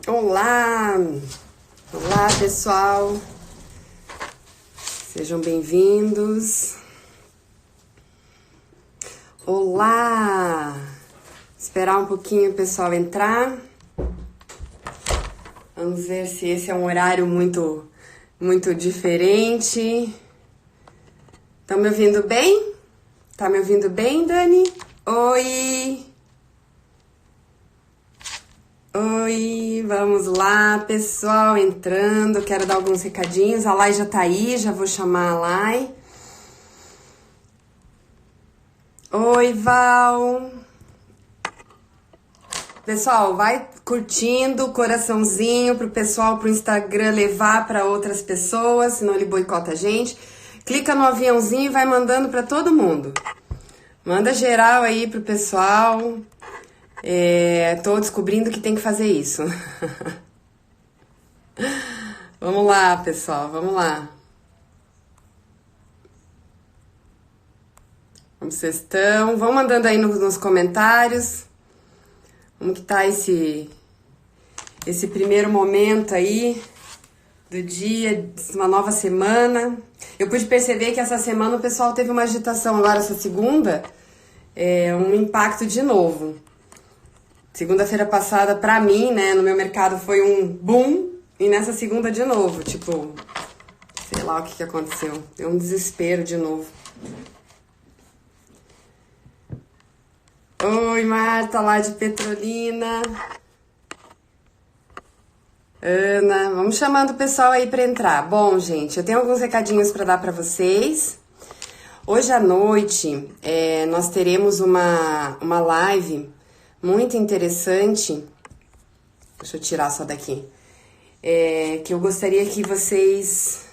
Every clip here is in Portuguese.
Olá! Olá, pessoal! Sejam bem-vindos. Olá! Esperar um pouquinho o pessoal entrar. Vamos ver se esse é um horário muito diferente. Estão me ouvindo bem? Tá me ouvindo bem, Dani? Oi! Oi, vamos lá, pessoal, entrando. Quero dar alguns recadinhos. A Lai já tá aí, já vou chamar a Lai. Oi, Val. Pessoal, vai curtindo, coraçãozinho pro pessoal, pro Instagram levar para outras pessoas, senão ele boicota a gente. Clica no aviãozinho e vai mandando para todo mundo. Manda geral aí pro pessoal. Tô descobrindo que tem que fazer isso. Vamos lá, pessoal, vamos lá. Como vocês estão? Vão mandando aí nos comentários. Como que tá esse primeiro momento aí do dia, uma nova semana. Eu pude perceber que essa semana o pessoal teve uma agitação. Agora, essa segunda, um impacto de novo. Segunda-feira passada, pra mim, né, no meu mercado foi um boom, e nessa segunda de novo, tipo, sei lá o que aconteceu. Deu um desespero de novo. Oi, Marta, lá de Petrolina. Ana, vamos chamando o pessoal aí pra entrar. Bom, gente, eu tenho alguns recadinhos pra dar pra vocês. Hoje à noite, nós teremos uma live muito interessante. Deixa eu tirar só daqui. Que eu gostaria que vocês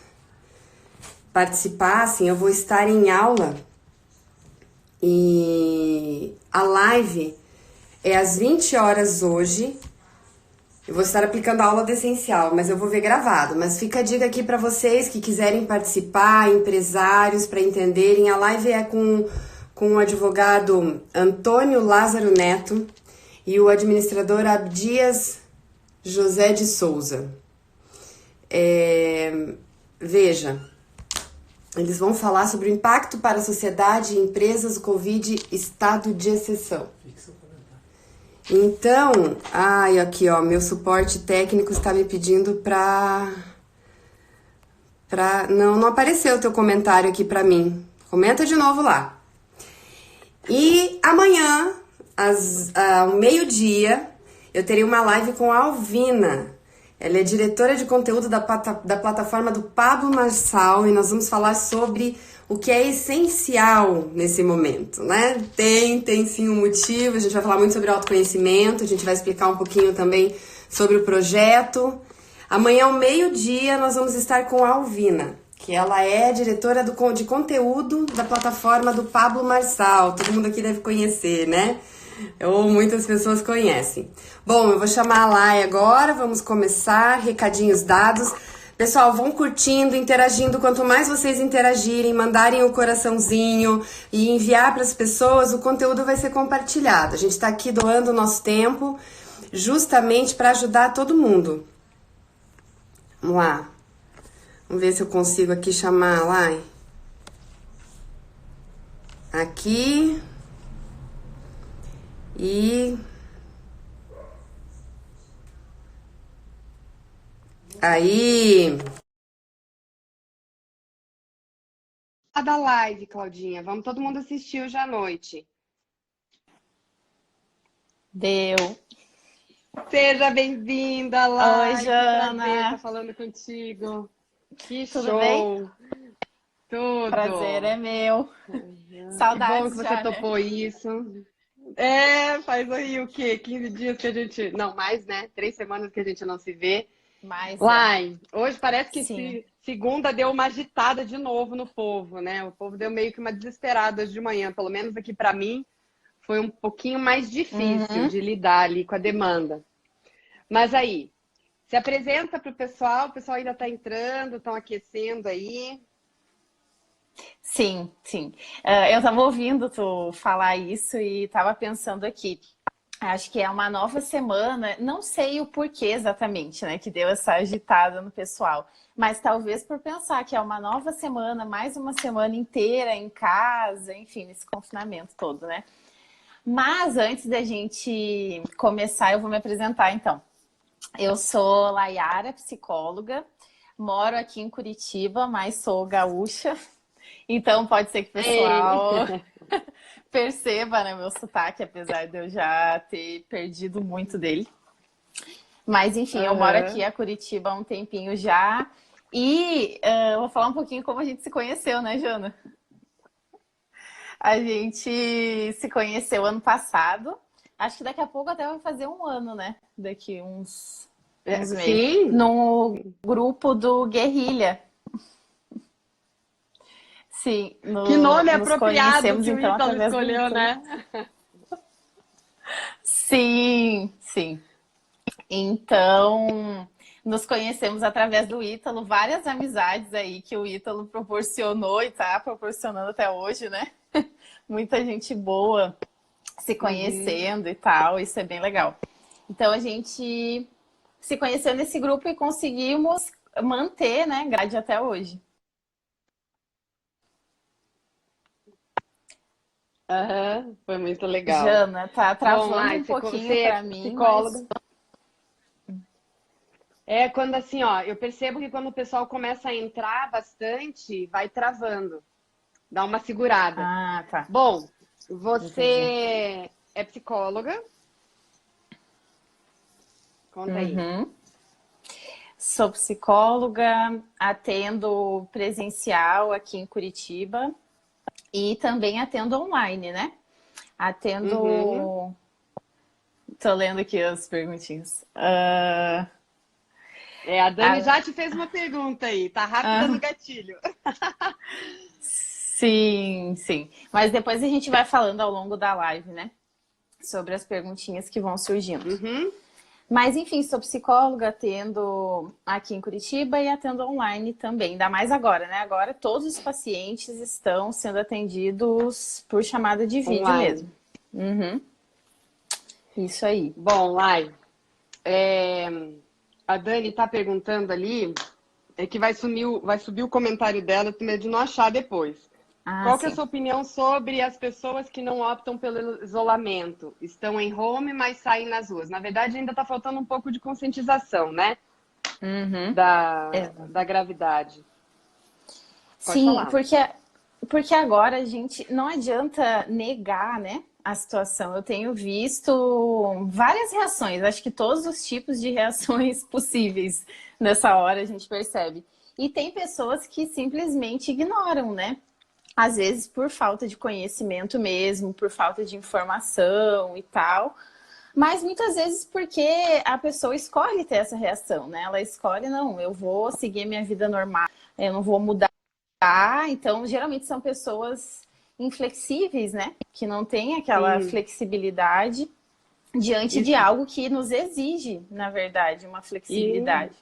participassem. Eu vou estar em aula e a live é às 20 horas hoje. Eu vou estar aplicando a aula do essencial, mas eu vou ver gravado. Mas fica a dica aqui para vocês que quiserem participar, empresários, para entenderem. A live é com o advogado Antônio Lázaro Neto e o administrador Abdias José de Souza. Veja, eles vão falar sobre o impacto para a sociedade e empresas do Covid, estado de exceção. Então, aqui ó, meu suporte técnico está me pedindo não apareceu o teu comentário aqui para mim. Comenta de novo lá. E amanhã, ao meio-dia, eu terei uma live com a Alvina. Ela é diretora de conteúdo da plataforma do Pablo Marçal e nós vamos falar sobre o que é essencial nesse momento, né? Tem sim um motivo, a gente vai falar muito sobre autoconhecimento, a gente vai explicar um pouquinho também sobre o projeto. Amanhã ao meio-dia nós vamos estar com a Alvina, que ela é diretora de conteúdo da plataforma do Pablo Marçal. Todo mundo aqui deve conhecer, né? Ou muitas pessoas conhecem. Bom, eu vou chamar a Lai agora, vamos começar, recadinhos dados. Pessoal, vão curtindo, interagindo. Quanto mais vocês interagirem, mandarem o coraçãozinho e enviar para as pessoas, o conteúdo vai ser compartilhado. A gente está aqui doando o nosso tempo justamente para ajudar todo mundo. Vamos lá. Vamos ver se eu consigo aqui chamar a Lai. Aqui. E... aí... A da live, Claudinha. Vamos todo mundo assistir hoje à noite. Deu. Seja bem-vinda, Lai. Oi, Que prazer Jana. estar falando contigo. Que Tudo show. bem? Prazer Tudo. é meu. Que bom que Saudades você já, né? topou isso. Faz aí o quê? 15 dias que a gente... Não, mais, né? 3 semanas que a gente não se vê. Mas é. Lai, hoje parece que Sim. segunda deu uma agitada de novo no povo, né? O povo deu meio que uma desesperada hoje de manhã, pelo menos aqui para mim, foi um pouquinho mais difícil Uhum. de lidar ali com a demanda. Mas aí, se apresenta para o pessoal ainda está entrando, estão aquecendo aí. Sim. Eu estava ouvindo tu falar isso e estava pensando aqui. Acho que é uma nova semana, não sei o porquê exatamente, né, que deu essa agitada no pessoal, mas talvez por pensar que é uma nova semana, mais uma semana inteira em casa, enfim, nesse confinamento todo, né? Mas antes da gente começar, eu vou me apresentar então. Eu sou Layara, psicóloga, moro aqui em Curitiba, mas sou gaúcha, então pode ser que o pessoal Ei. perceba, né, meu sotaque, apesar de eu já ter perdido muito dele. Mas enfim, eu moro aqui Aham. a Curitiba há um tempinho já. E eu vou falar um pouquinho como a gente se conheceu, né, Jana? A gente se conheceu ano passado. Acho que daqui a pouco até vai fazer um ano, né? Daqui uns meses. Sim, No grupo do Guerrilha. Sim, que nome nos apropriado conhecemos que o então Ítalo através do escolheu, Ítalo. né? Sim, sim. Então, nos conhecemos através do Ítalo, várias amizades aí que o Ítalo proporcionou e tá proporcionando até hoje, né? Muita gente boa se Uhum. conhecendo e tal, isso é bem legal. Então a gente se conheceu nesse grupo e conseguimos manter, né, grade até hoje. Aham, foi muito legal. Jana, tá Bom, travando Lai, um você pouquinho é pra mim, mas psicóloga. É quando assim, ó, eu percebo que quando o pessoal começa a entrar bastante, vai travando, dá uma segurada. ah, tá. Bom, Entendi. você é psicóloga? Conta aí. Uhum. Sou psicóloga, atendo presencial aqui em Curitiba e também atendo online, né? Uhum. Atendo. Tô lendo aqui as perguntinhas. É, a Dani Ah, já te fez uma pergunta aí, tá rápida no ah, gatilho. sim, sim. Mas depois a gente vai falando ao longo da live, né? Sobre as perguntinhas que vão surgindo. Uhum. Mas enfim, sou psicóloga, atendo aqui em Curitiba e atendo online também. Ainda mais agora, né? Agora todos os pacientes estão sendo atendidos por chamada de vídeo Online. mesmo. Uhum, isso aí. Bom, Lai, é, a Dani tá perguntando ali, é que vai subir o comentário dela, eu tenho medo de não achar depois. Ah, Qual que é a sim. sua opinião sobre as pessoas que não optam pelo isolamento? Estão em home, mas saem nas ruas. Na verdade, ainda está faltando um pouco de conscientização, né? Uhum. Da gravidade. Pode Sim, falar. porque agora a gente não adianta negar, né, a situação. Eu tenho visto várias reações, acho que todos os tipos de reações possíveis nessa hora a gente percebe. E tem pessoas que simplesmente ignoram, né? Às vezes por falta de conhecimento mesmo, por falta de informação e tal. Mas muitas vezes porque a pessoa escolhe ter essa reação, né? Ela escolhe, não, eu vou seguir minha vida normal, eu não vou mudar. Então, geralmente são pessoas inflexíveis, né? Que não têm aquela Sim. flexibilidade diante de Isso. algo que nos exige, na verdade, uma E, flexibilidade.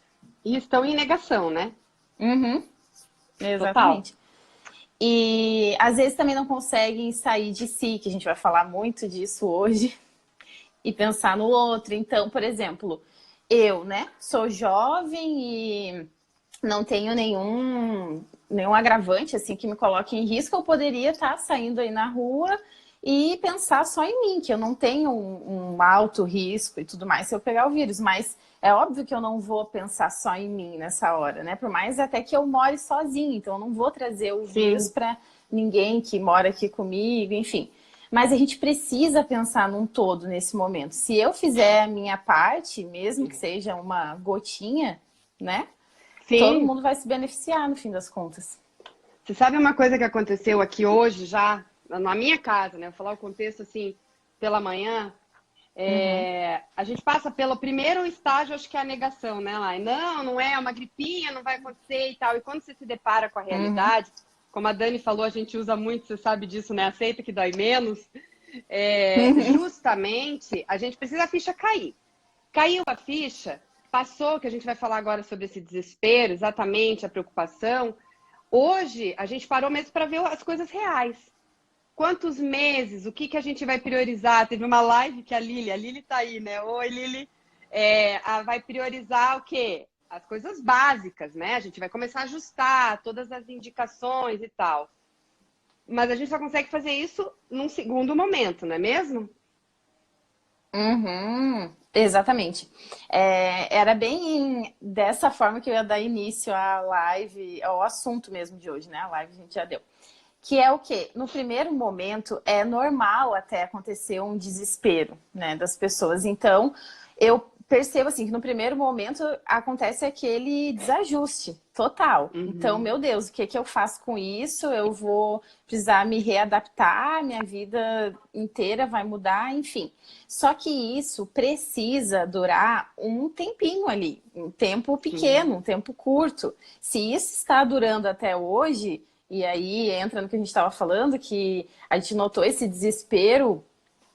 e estão em negação, né? Uhum, Total. exatamente. E às vezes também não conseguem sair de si, que a gente vai falar muito disso hoje, e pensar no outro. Então, por exemplo, eu, né, sou jovem e não tenho nenhum agravante assim que me coloque em risco, eu poderia estar saindo aí na rua e pensar só em mim, que eu não tenho um alto risco e tudo mais se eu pegar o vírus, mas é óbvio que eu não vou pensar só em mim nessa hora, né? Por mais até que eu more sozinha, então eu não vou trazer o vírus Sim. para ninguém que mora aqui comigo, enfim. Mas a gente precisa pensar num todo nesse momento. Se eu fizer a minha parte, mesmo que seja uma gotinha, né? Todo Sim. mundo vai se beneficiar no fim das contas. Você sabe uma coisa que aconteceu aqui hoje já, na minha casa, né? Vou falar o contexto assim, pela manhã. Uhum, A gente passa pelo primeiro estágio, acho que é a negação, né, Lai? Não, não é uma gripinha, não vai acontecer e tal. E quando você se depara com a uhum, realidade, como a Dani falou, a gente usa muito, você sabe disso, né? Aceita que dói menos. uhum, Justamente, a gente precisa a ficha cair. Caiu a ficha, passou, que a gente vai falar agora sobre esse desespero, exatamente, a preocupação. Hoje, a gente parou mesmo para ver as coisas reais. quantos meses, o que que a gente vai priorizar? Teve uma live que a Lili tá aí, né? Oi, Lili. Vai priorizar o quê? As coisas básicas, né? A gente vai começar a ajustar todas as indicações e tal. Mas a gente só consegue fazer isso num segundo momento, não é mesmo? Uhum, exatamente. Era bem dessa forma que eu ia dar início à live, ao assunto mesmo de hoje, né? A live a gente já deu. Que é o quê? No primeiro momento, é normal até acontecer um desespero, né, das pessoas. Então, eu percebo assim que no primeiro momento acontece aquele desajuste total. Então, meu Deus, o que que eu faço com isso? Eu vou precisar me readaptar, minha vida inteira vai mudar, enfim. Só que isso precisa durar um tempinho ali, um tempo pequeno, um tempo curto. Se isso está durando até hoje, e aí entra no que a gente estava falando, que a gente notou esse desespero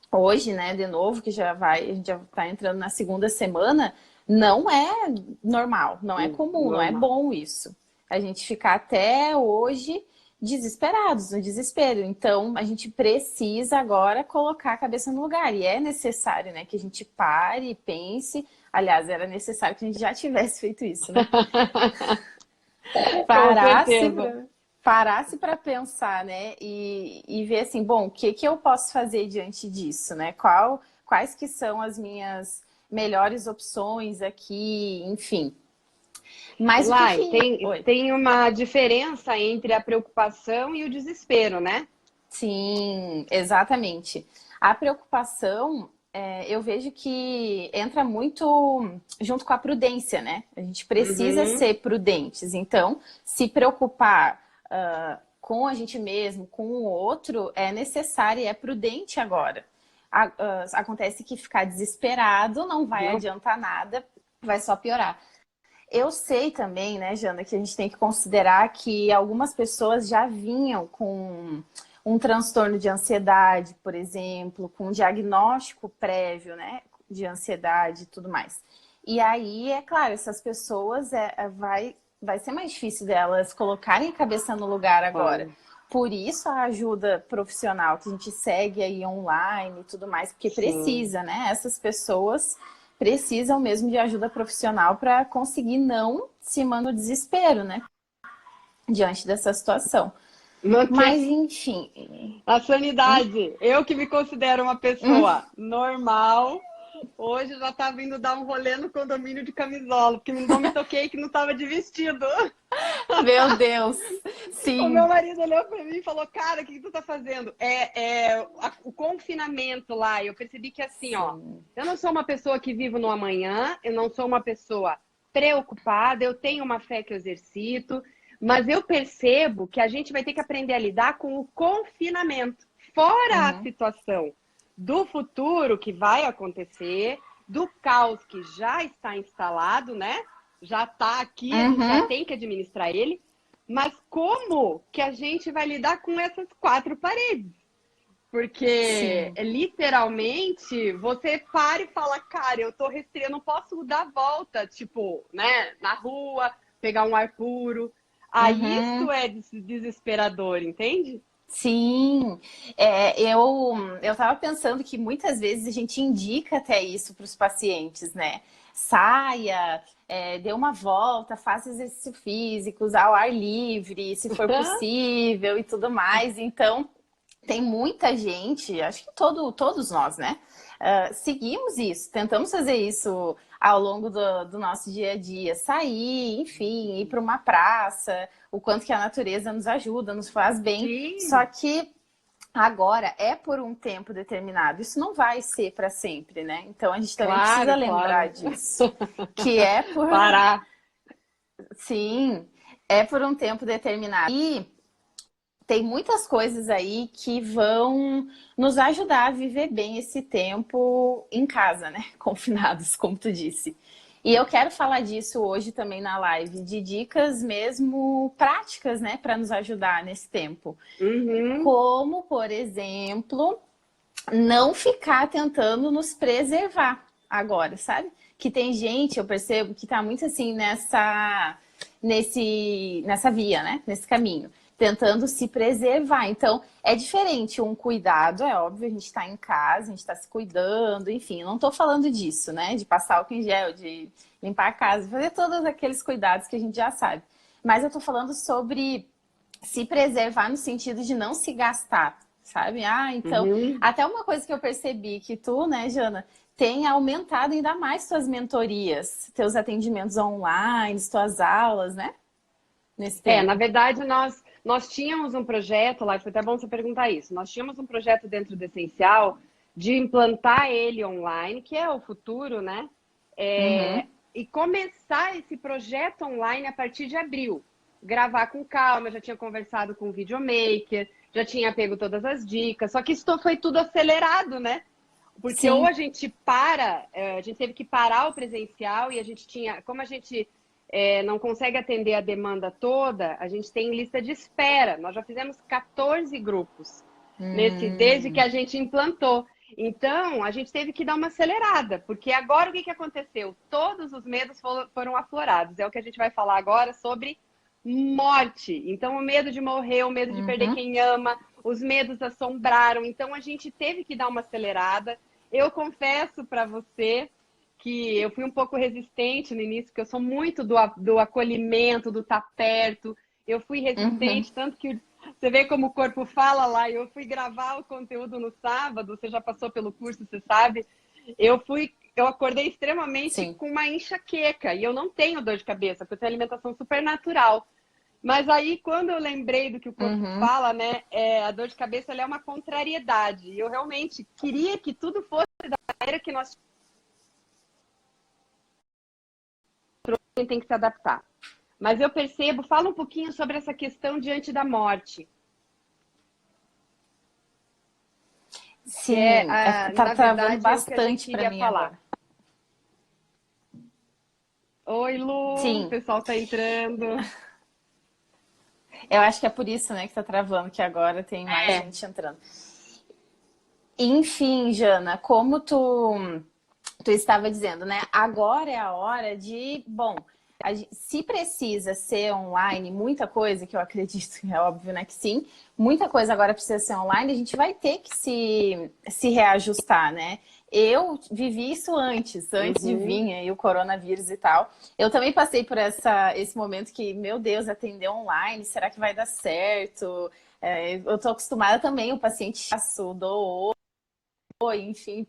hoje, né, de novo, que a gente já está entrando na segunda semana, não é normal, não é comum, não é bom isso. A gente ficar até hoje desesperados, no desespero. Então, a gente precisa agora colocar a cabeça no lugar. E é necessário, né, que a gente pare e pense. Aliás, era necessário que a gente já tivesse feito isso, né? Parasse para pensar, né? E ver assim, bom, o que que eu posso fazer diante disso, né? Quais que são as minhas melhores opções aqui, enfim. Mas Lai, o que... tem uma diferença entre a preocupação e o desespero, né? Sim, exatamente. A preocupação, eu vejo que entra muito junto com a prudência, né? A gente precisa ser prudentes. Então, se preocupar com a gente mesmo, com o outro, é necessário e é prudente agora. Acontece que ficar desesperado não vai adiantar nada, vai só piorar. Eu sei também, né, Jana, que a gente tem que considerar que algumas pessoas já vinham com um transtorno de ansiedade, por exemplo, com um diagnóstico prévio, né, de ansiedade e tudo mais. E aí, é claro, essas pessoas vai ser mais difícil delas colocarem a cabeça no lugar agora. Por isso a ajuda profissional que a gente segue aí online e tudo mais, porque precisa, né? Essas pessoas precisam mesmo de ajuda profissional para conseguir não se mandar no desespero, né? Diante dessa situação. Mas, enfim... A sanidade. Eu que me considero uma pessoa normal, hoje já tá vindo dar um rolê no condomínio de camisola, porque não me toquei que não tava de vestido. Meu Deus, sim. O meu marido olhou pra mim e falou, cara, o que tu tá fazendo? O confinamento lá, eu percebi que assim, ó, eu não sou uma pessoa que vivo no amanhã, eu não sou uma pessoa preocupada, eu tenho uma fé que eu exercito, mas eu percebo que a gente vai ter que aprender a lidar com o confinamento, fora a situação do futuro que vai acontecer, do caos que já está instalado, né? Já está aqui, a gente já tem que administrar ele. Mas como que a gente vai lidar com essas quatro paredes? Porque literalmente você para e fala, cara, eu tô restrita, eu não posso dar volta, tipo, né, na rua, pegar um ar puro. Aí isso é desesperador, entende? Sim, eu tava pensando que muitas vezes a gente indica até isso para os pacientes, né? Saia, dê uma volta, faça exercício físico, ao ar livre, se for possível e tudo mais. Então, tem muita gente, acho que todos nós, né? Seguimos isso, tentamos fazer isso ao longo do nosso dia a dia. Sair, enfim, ir para uma praça, o quanto que a natureza nos ajuda, nos faz bem. Só que agora é por um tempo determinado. Isso não vai ser para sempre, né? Então a gente também precisa lembrar disso. Que é por... Parar. Sim, é por um tempo determinado. E tem muitas coisas aí que vão nos ajudar a viver bem esse tempo em casa, né? Confinados, como tu disse. E eu quero falar disso hoje também na live, de dicas mesmo práticas, né? Para nos ajudar nesse tempo. Como, por exemplo, não ficar tentando nos preservar agora, sabe? Que tem gente, eu percebo, que tá muito assim nessa via, né? Nesse caminho. tentando se preservar. Então, é diferente um cuidado, é óbvio, a gente está em casa, a gente está se cuidando, enfim, eu não estou falando disso, né? De passar álcool em gel, de limpar a casa, fazer todos aqueles cuidados que a gente já sabe. Mas eu estou falando sobre se preservar no sentido de não se gastar, sabe? Ah, então, até uma coisa que eu percebi que tu, né, Jana, tem aumentado ainda mais suas mentorias, teus atendimentos online, tuas aulas, né? Nesse tempo. Na verdade, nós tínhamos um projeto lá, foi até bom você perguntar isso. Nós tínhamos um projeto dentro do Essencial de implantar ele online, que é o futuro, né? E começar esse projeto online a partir de abril. Gravar com calma, eu já tinha conversado com o videomaker, já tinha pego todas as dicas, só que isso foi tudo acelerado, né? Porque Sim. ou a gente a gente teve que parar o presencial e a gente tinha, como a gente não consegue atender a demanda toda, a gente tem lista de espera. Nós já fizemos 14 grupos desde que a gente implantou. Então, a gente teve que dar uma acelerada, porque agora o que aconteceu? Todos os medos foram aflorados. É o que a gente vai falar agora sobre morte. Então, o medo de morrer, o medo de perder quem ama, os medos assombraram. Então, a gente teve que dar uma acelerada. Eu confesso para você que eu fui um pouco resistente no início, porque eu sou muito do acolhimento, do estar perto. Eu fui resistente, tanto que você vê como o corpo fala lá. Eu fui gravar o conteúdo no sábado, você já passou pelo curso, você sabe. Eu acordei extremamente com uma enxaqueca e eu não tenho dor de cabeça, porque eu tenho alimentação super natural. Mas aí, quando eu lembrei do que o corpo fala, né, a dor de cabeça ela é uma contrariedade. E eu realmente queria que tudo fosse da maneira que nós tem que se adaptar. Mas eu percebo, fala um pouquinho sobre essa questão diante da morte. Sim, tá travando bastante para mim falar. Oi, Lu, sim. O pessoal tá entrando. Eu acho que é por isso, né, que tá travando, que agora tem mais gente entrando. Enfim, Jana, como tu estava dizendo, né, agora é a hora de, bom, se precisa ser online, muita coisa, que eu acredito, é óbvio, né, que sim, muita coisa agora precisa ser online, a gente vai ter que se reajustar, né? Eu vivi isso antes de vir aí o coronavírus e tal. Eu também passei por esse momento que, meu Deus, atender online, será que vai dar certo? Eu tô acostumada também, o paciente doou, enfim,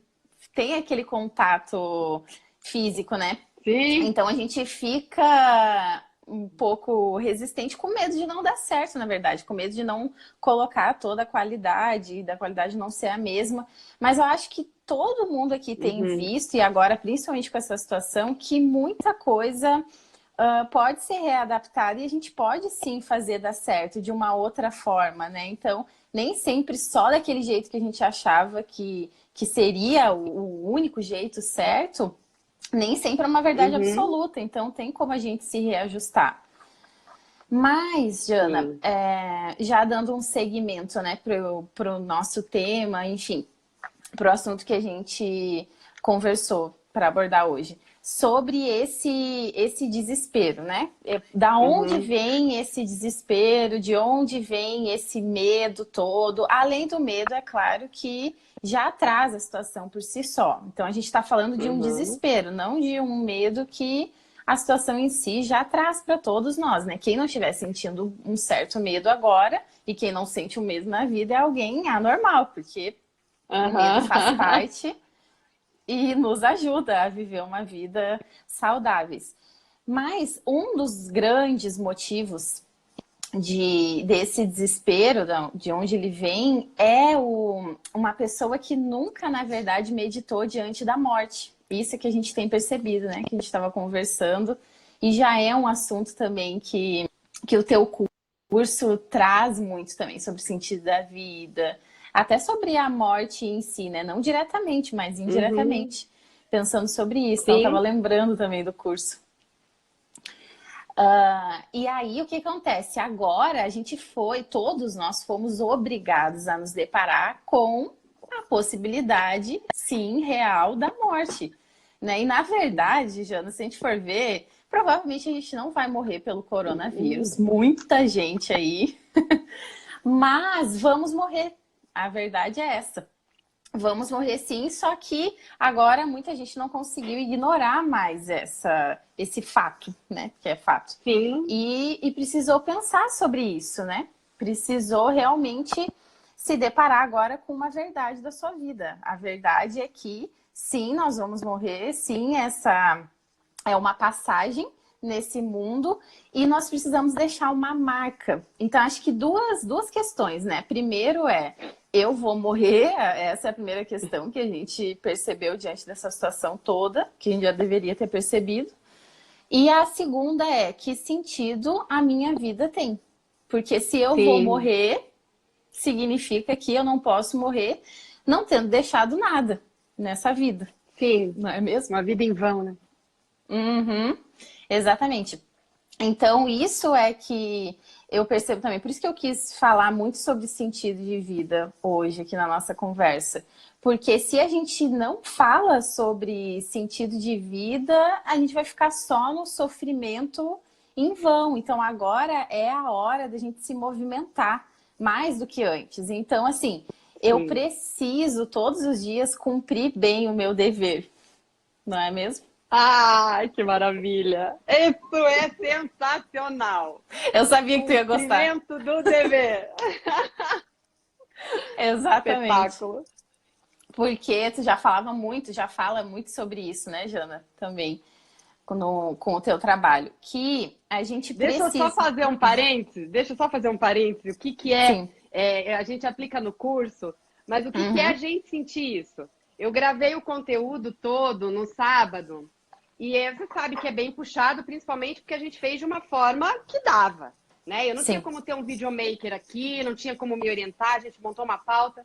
tem aquele contato físico, né? Sim. Então a gente fica um pouco resistente, com medo de não dar certo, na verdade, com medo de não colocar toda a qualidade, da qualidade não ser a mesma. Mas eu acho que todo mundo aqui tem visto, e agora, principalmente com essa situação, que muita coisa pode ser readaptada e a gente pode sim fazer dar certo de uma outra forma, né? Então, nem sempre só daquele jeito que a gente achava que seria o único jeito certo, nem sempre é uma verdade absoluta, então tem como a gente se reajustar. Mas, Jana, já dando um segmento, né, pro nosso tema, enfim, pro assunto que a gente conversou para abordar hoje, sobre esse desespero, né? Da onde vem esse desespero, de onde vem esse medo todo? Além do medo, é claro que já traz a situação por si só. Então, a gente está falando de um desespero, não de um medo que a situação em si já traz para todos nós, né? Quem não estiver sentindo um certo medo agora e quem não sente o medo na vida é alguém anormal, porque o medo faz parte e nos ajuda a viver uma vida saudáveis. Mas um dos grandes motivos desse desespero, de onde ele vem, é uma pessoa que nunca, na verdade, meditou diante da morte. Isso é que a gente tem percebido, né? Que a gente estava conversando. E já é um assunto também que o teu curso traz muito também, sobre o sentido da vida, até sobre a morte em si, né? Não diretamente, mas indiretamente. Pensando sobre isso. Então, eu estava lembrando também do curso. E aí, o que acontece? Agora, todos nós fomos obrigados a nos deparar com a possibilidade, sim, real da morte. né? E na verdade, Jana, se a gente for ver, provavelmente a gente não vai morrer pelo coronavírus. Muita gente aí. Mas vamos morrer. A verdade é essa. Vamos morrer sim, só que agora muita gente não conseguiu ignorar mais esse fato, né? Que é fato. Sim. E precisou pensar sobre isso, né? Precisou realmente se deparar agora com uma verdade da sua vida. A verdade é que, sim, nós vamos morrer, sim, essa é uma passagem nesse mundo e nós precisamos deixar uma marca. Então, acho que duas questões, né? Primeiro eu vou morrer, essa é a primeira questão que a gente percebeu diante dessa situação toda, que a gente já deveria ter percebido. E a segunda é, que sentido a minha vida tem? Porque se eu vou morrer, significa que eu não posso morrer não tendo deixado nada nessa vida. Sim. Não é mesmo? Uma vida em vão, né? Uhum, exatamente. Então, isso é que eu percebo também. Por isso que eu quis falar muito sobre sentido de vida hoje aqui na nossa conversa. Porque se a gente não fala sobre sentido de vida, a gente vai ficar só no sofrimento em vão. Então, agora é a hora da gente se movimentar mais do que antes. Então, assim, eu preciso todos os dias cumprir bem o meu dever. Não é mesmo? Ai, que maravilha! Isso é sensacional! Eu sabia que tu ia gostar. Cumprimento do dever. Exatamente. Espetáculo. Porque tu já fala muito sobre isso, né, Jana? Também, com o teu trabalho. Que a gente precisa... Deixa eu só fazer um parênteses. O que a gente aplica no curso, mas o que é a gente sentir isso? Eu gravei o conteúdo todo no sábado, e você sabe que é bem puxado, principalmente porque a gente fez de uma forma que dava, né? Eu não tinha como ter um videomaker aqui, não tinha como me orientar, a gente montou uma pauta.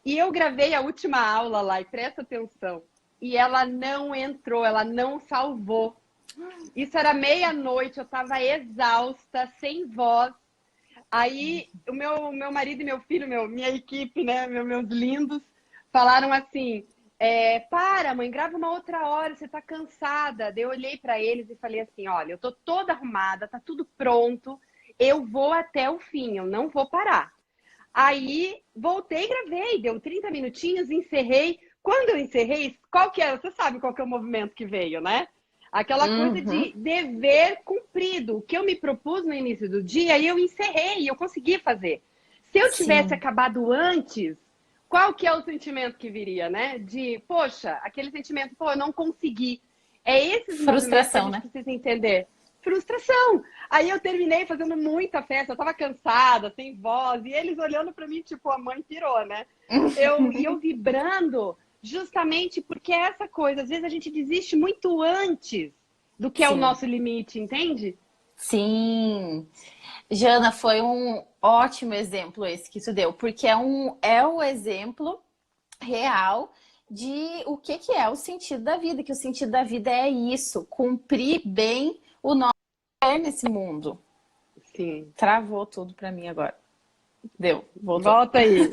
E eu gravei a última aula lá, e presta atenção, e ela não entrou, ela não salvou. Isso era meia-noite, eu estava exausta, sem voz. Aí o meu marido e meu filho, minha equipe, né, meus lindos, falaram assim: para, mãe, grava uma outra hora, você tá cansada. Daí eu olhei para eles e falei assim: olha, eu tô toda arrumada, tá tudo pronto, eu vou até o fim, eu não vou parar. Aí voltei e gravei, deu 30 minutinhos, encerrei. Quando eu encerrei, qual que era? Você sabe qual que é o movimento que veio, né? Aquela coisa de dever cumprido. O que eu me propus no início do dia, eu encerrei, eu consegui fazer. Se eu tivesse acabado antes, qual que é o sentimento que viria, né? De, poxa, aquele sentimento, pô, eu não consegui. É esses movimentos que a gente precisa entender. Frustração. Aí eu terminei fazendo muita festa, eu tava cansada, sem voz, e eles olhando pra mim, tipo, a mãe pirou, né? Eu vibrando, justamente porque é essa coisa, às vezes a gente desiste muito antes do que é o nosso limite, entende? Sim. Jana, foi um ótimo exemplo esse que tu deu, porque é o exemplo real de o que é o sentido da vida, que o sentido da vida é isso, cumprir bem o nosso dever nesse mundo. Sim. Travou tudo pra mim agora. Deu, voltou. Volta aí.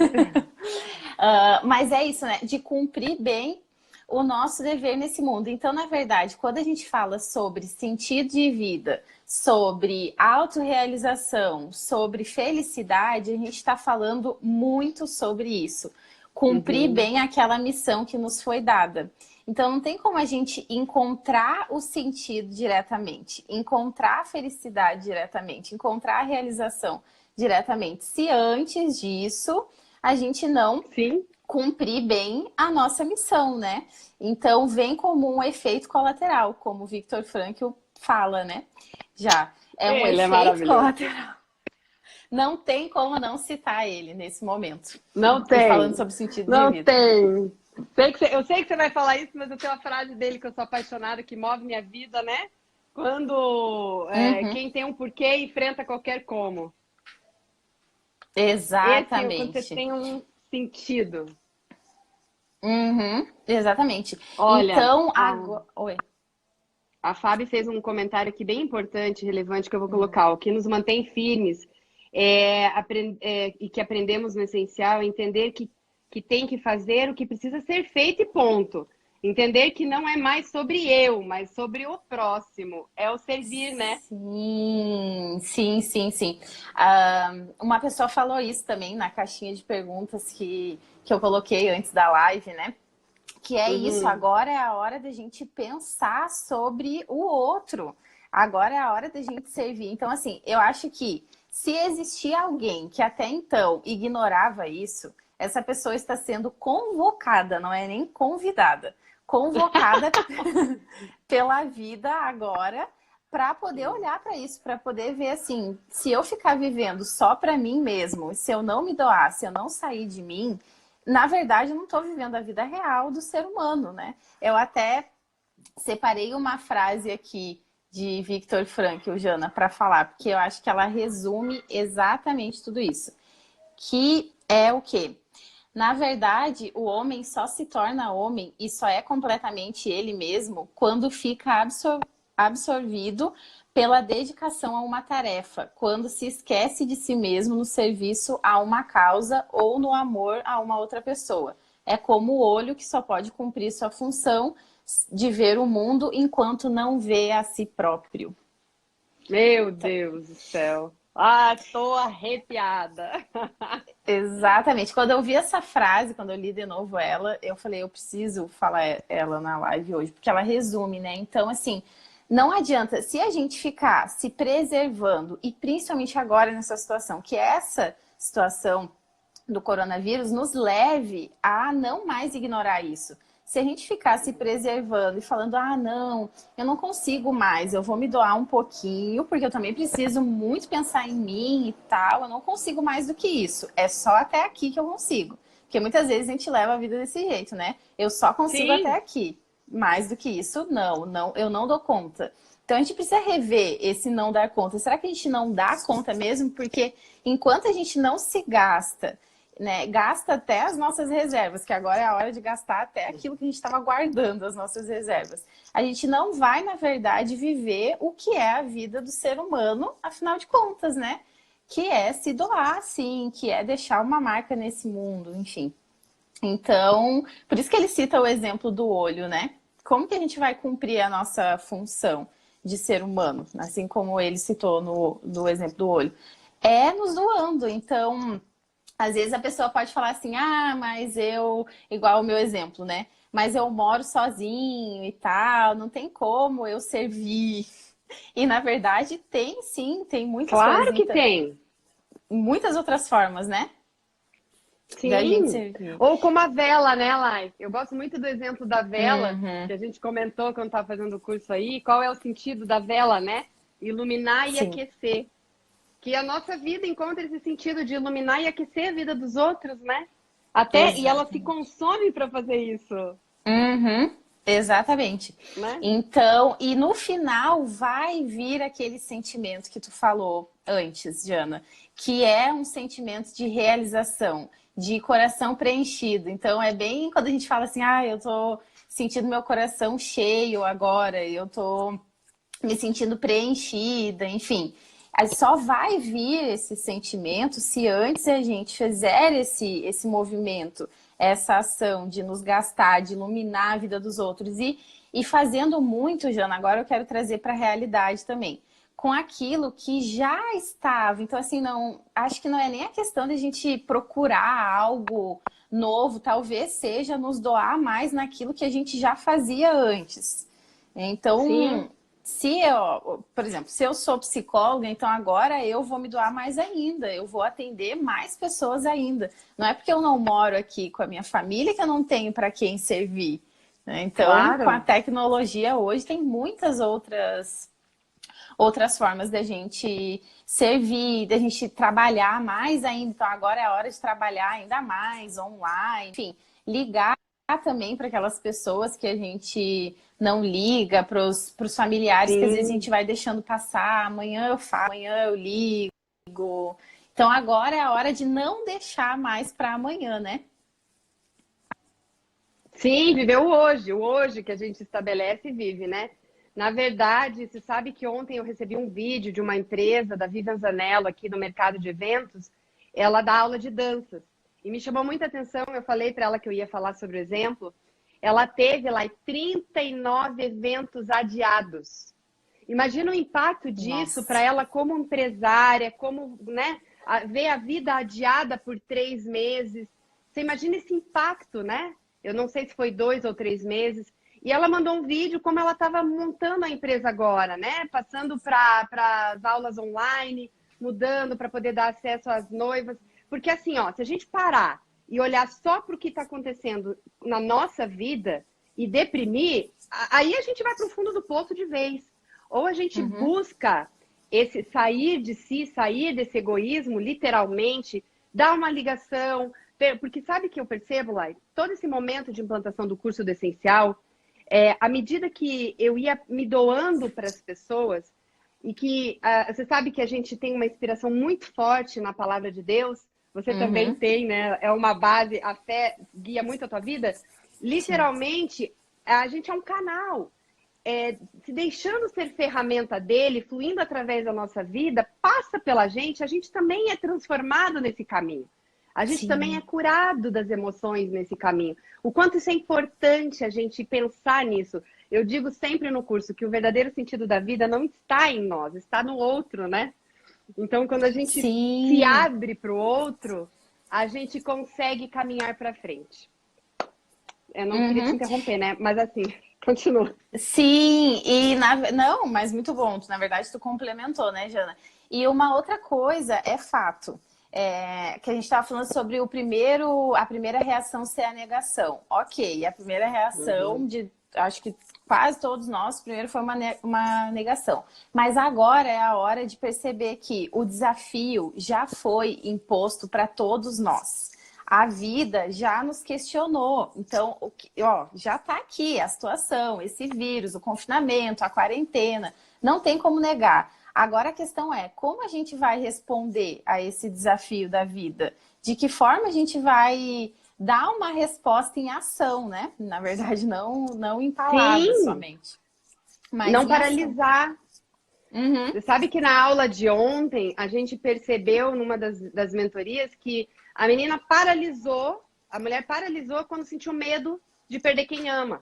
Mas é isso, né? De cumprir bem o nosso dever nesse mundo. Então, na verdade, quando a gente fala sobre sentido de vida, sobre autorrealização, sobre felicidade, a gente está falando muito sobre isso. Cumprir bem aquela missão que nos foi dada. Então, não tem como a gente encontrar o sentido diretamente, encontrar a felicidade diretamente, encontrar a realização diretamente, se antes disso a gente não cumprir bem a nossa missão, né? Então, vem como um efeito colateral, como o Viktor Frankl fala, né? Já. É um efeito colateral. Não tem como não citar ele nesse momento. Não tem. Falando sobre sentido de vida. Não tem. Eu sei que você vai falar isso, mas eu tenho uma frase dele que eu sou apaixonada, que move minha vida, né? Quando quem tem um porquê enfrenta qualquer como. Exatamente. Quando você tem um sentido. Exatamente. Olha, então, agora... Oi. A Fábio fez um comentário aqui bem importante, relevante, que eu vou colocar. O que nos mantém firmes e que aprendemos no essencial é entender que tem que fazer o que precisa ser feito e ponto. Entender que não é mais sobre eu, mas sobre o próximo. É o servir, né? Sim, sim, sim, sim. Uma pessoa falou isso também na caixinha de perguntas que eu coloquei antes da live, né? Que é isso, Uhum. agora é a hora da gente pensar sobre o outro. Agora é a hora da gente servir. Então, assim, eu acho que se existia alguém que até então ignorava isso, essa pessoa está sendo convocada, não é nem convidada, convocada pela vida agora para poder olhar para isso, para poder ver assim, se eu ficar vivendo só para mim mesmo, se eu não me doar, se eu não sair de mim, na verdade eu não estou vivendo a vida real do ser humano, né? Eu até separei uma frase aqui de Viktor Frankl, Jana, para falar, porque eu acho que ela resume exatamente tudo isso. Que é o quê? Na verdade, o homem só se torna homem e só é completamente ele mesmo quando fica absorvido pela dedicação a uma tarefa, quando se esquece de si mesmo no serviço a uma causa ou no amor a uma outra pessoa. É como o olho que só pode cumprir sua função de ver o mundo enquanto não vê a si próprio. Meu Deus do céu. Ah, tô arrepiada. Exatamente. Quando eu vi essa frase, quando eu li de novo ela, eu falei, eu preciso falar ela na live hoje, porque ela resume, né? Então, assim, não adianta, se a gente ficar se preservando, e principalmente agora nessa situação, que essa situação do coronavírus nos leve a não mais ignorar isso. Se a gente ficar se preservando e falando, ah, não, eu não consigo mais, eu vou me doar um pouquinho, porque eu também preciso muito pensar em mim e tal, eu não consigo mais do que isso. É só até aqui que eu consigo. Porque muitas vezes a gente leva a vida desse jeito, né? Eu só consigo até Sim, aqui. Mais do que isso, não, eu não dou conta. Então a gente precisa rever esse não dar conta. Será que a gente não dá conta mesmo? Porque enquanto a gente não se gasta, né, gasta até as nossas reservas, que agora é a hora de gastar até aquilo que a gente estava guardando, as nossas reservas. A gente não vai, na verdade, viver o que é a vida do ser humano, afinal de contas, né? Que é se doar, sim, que é deixar uma marca nesse mundo, enfim. Então, por isso que ele cita o exemplo do olho, né? Como que a gente vai cumprir a nossa função de ser humano, assim como ele citou no exemplo do olho? É nos doando. Então, às vezes a pessoa pode falar assim, ah, mas eu, igual o meu exemplo, né? Mas eu moro sozinho e tal, não tem como eu servir. E na verdade tem sim, tem muitas coisas, claro que tem. muitas outras formas, né? Da gente Sim. servir. Ou como a vela, né, Lai? Eu gosto muito do exemplo da vela, Uhum, que a gente comentou quando estava fazendo o curso aí. Qual é o sentido da vela, né? Iluminar e sim, aquecer. Que a nossa vida encontra esse sentido de iluminar e aquecer a vida dos outros, né? Até, e ela se exatamente. consome para fazer isso, Uhum, exatamente. né? Então, e no final vai vir aquele sentimento que tu falou antes, Jana, que é um sentimento de realização, de coração preenchido. Então, é bem quando a gente fala assim, ah, eu tô sentindo meu coração cheio agora, eu tô me sentindo preenchida, enfim. Aí só vai vir esse sentimento se antes a gente fizer esse movimento, essa ação de nos gastar, de iluminar a vida dos outros. E fazendo muito, Jana, agora eu quero trazer para a realidade também. Com aquilo que já estava. Então, assim, não acho que não é nem a questão de a gente procurar algo novo, talvez seja nos doar mais naquilo que a gente já fazia antes. Então, Sim, se eu, por exemplo, se eu sou psicóloga, então agora eu vou me doar mais ainda, eu vou atender mais pessoas ainda. Não é porque eu não moro aqui com a minha família que eu não tenho para quem servir, né? Então, com a claro. tecnologia hoje tem muitas outras formas da gente servir, da gente trabalhar mais ainda. Então, agora é a hora de trabalhar ainda mais online, enfim, ligar também para aquelas pessoas que a gente não liga, para os familiares que às vezes a gente Sim. vai deixando passar, amanhã eu falo, amanhã eu ligo. Então agora é a hora de não deixar mais para amanhã, né? Sim, viver o hoje que a gente estabelece e vive, né? Na verdade, você sabe que ontem eu recebi um vídeo de uma empresa, da Vivian Zanello, aqui no mercado de eventos. Ela dá aula de danças. E me chamou muita atenção, eu falei para ela que eu ia falar sobre o exemplo. ela teve lá 39 eventos adiados. Imagina o impacto disso para ela como empresária, como, né, ver a vida adiada por 3 meses. Você imagina esse impacto, né? Eu não sei se foi 2 ou 3 meses. E ela mandou um vídeo como ela estava montando a empresa agora, né? Passando para as aulas online, mudando para poder dar acesso às noivas. Porque assim, ó, se a gente parar e olhar só para o que está acontecendo na nossa vida e deprimir, aí a gente vai para o fundo do poço de vez. Ou a gente busca esse sair de si, sair desse egoísmo, literalmente, dar uma ligação. Porque sabe que eu percebo, Lai? Todo esse momento de implantação do curso do Essencial, à medida que eu ia me doando para as pessoas, e que você sabe que a gente tem uma inspiração muito forte na palavra de Deus, você também tem, né? É uma base, a fé guia muito a tua vida. Literalmente, a gente é um canal. Se deixando ser ferramenta dele, fluindo através da nossa vida, passa pela gente, a gente também é transformado nesse caminho. A gente também é curado das emoções nesse caminho. O quanto isso é importante a gente pensar nisso. Eu digo sempre no curso que o verdadeiro sentido da vida não está em nós, está no outro, né? Então, quando a gente se abre para o outro, a gente consegue caminhar para frente. Eu não queria te interromper, né? Mas assim, continua. Sim, e não, mas muito bom. Na verdade, tu complementou, né, Jana? E uma outra coisa é fato. Que a gente estava falando sobre a primeira reação ser a negação. Ok, a primeira reação acho que quase todos nós, primeiro foi uma negação. Mas agora é a hora de perceber que o desafio já foi imposto para todos nós. A vida já nos questionou. Então, já está aqui a situação, esse vírus, o confinamento, a quarentena. Não tem como negar. Agora a questão é, como a gente vai responder a esse desafio da vida? De que forma a gente vai dar uma resposta em ação, né? Na verdade, não em palavras somente. Mas não paralisar. Você sabe que na aula de ontem, a gente percebeu numa das mentorias que a menina paralisou, a mulher paralisou quando sentiu medo de perder quem ama.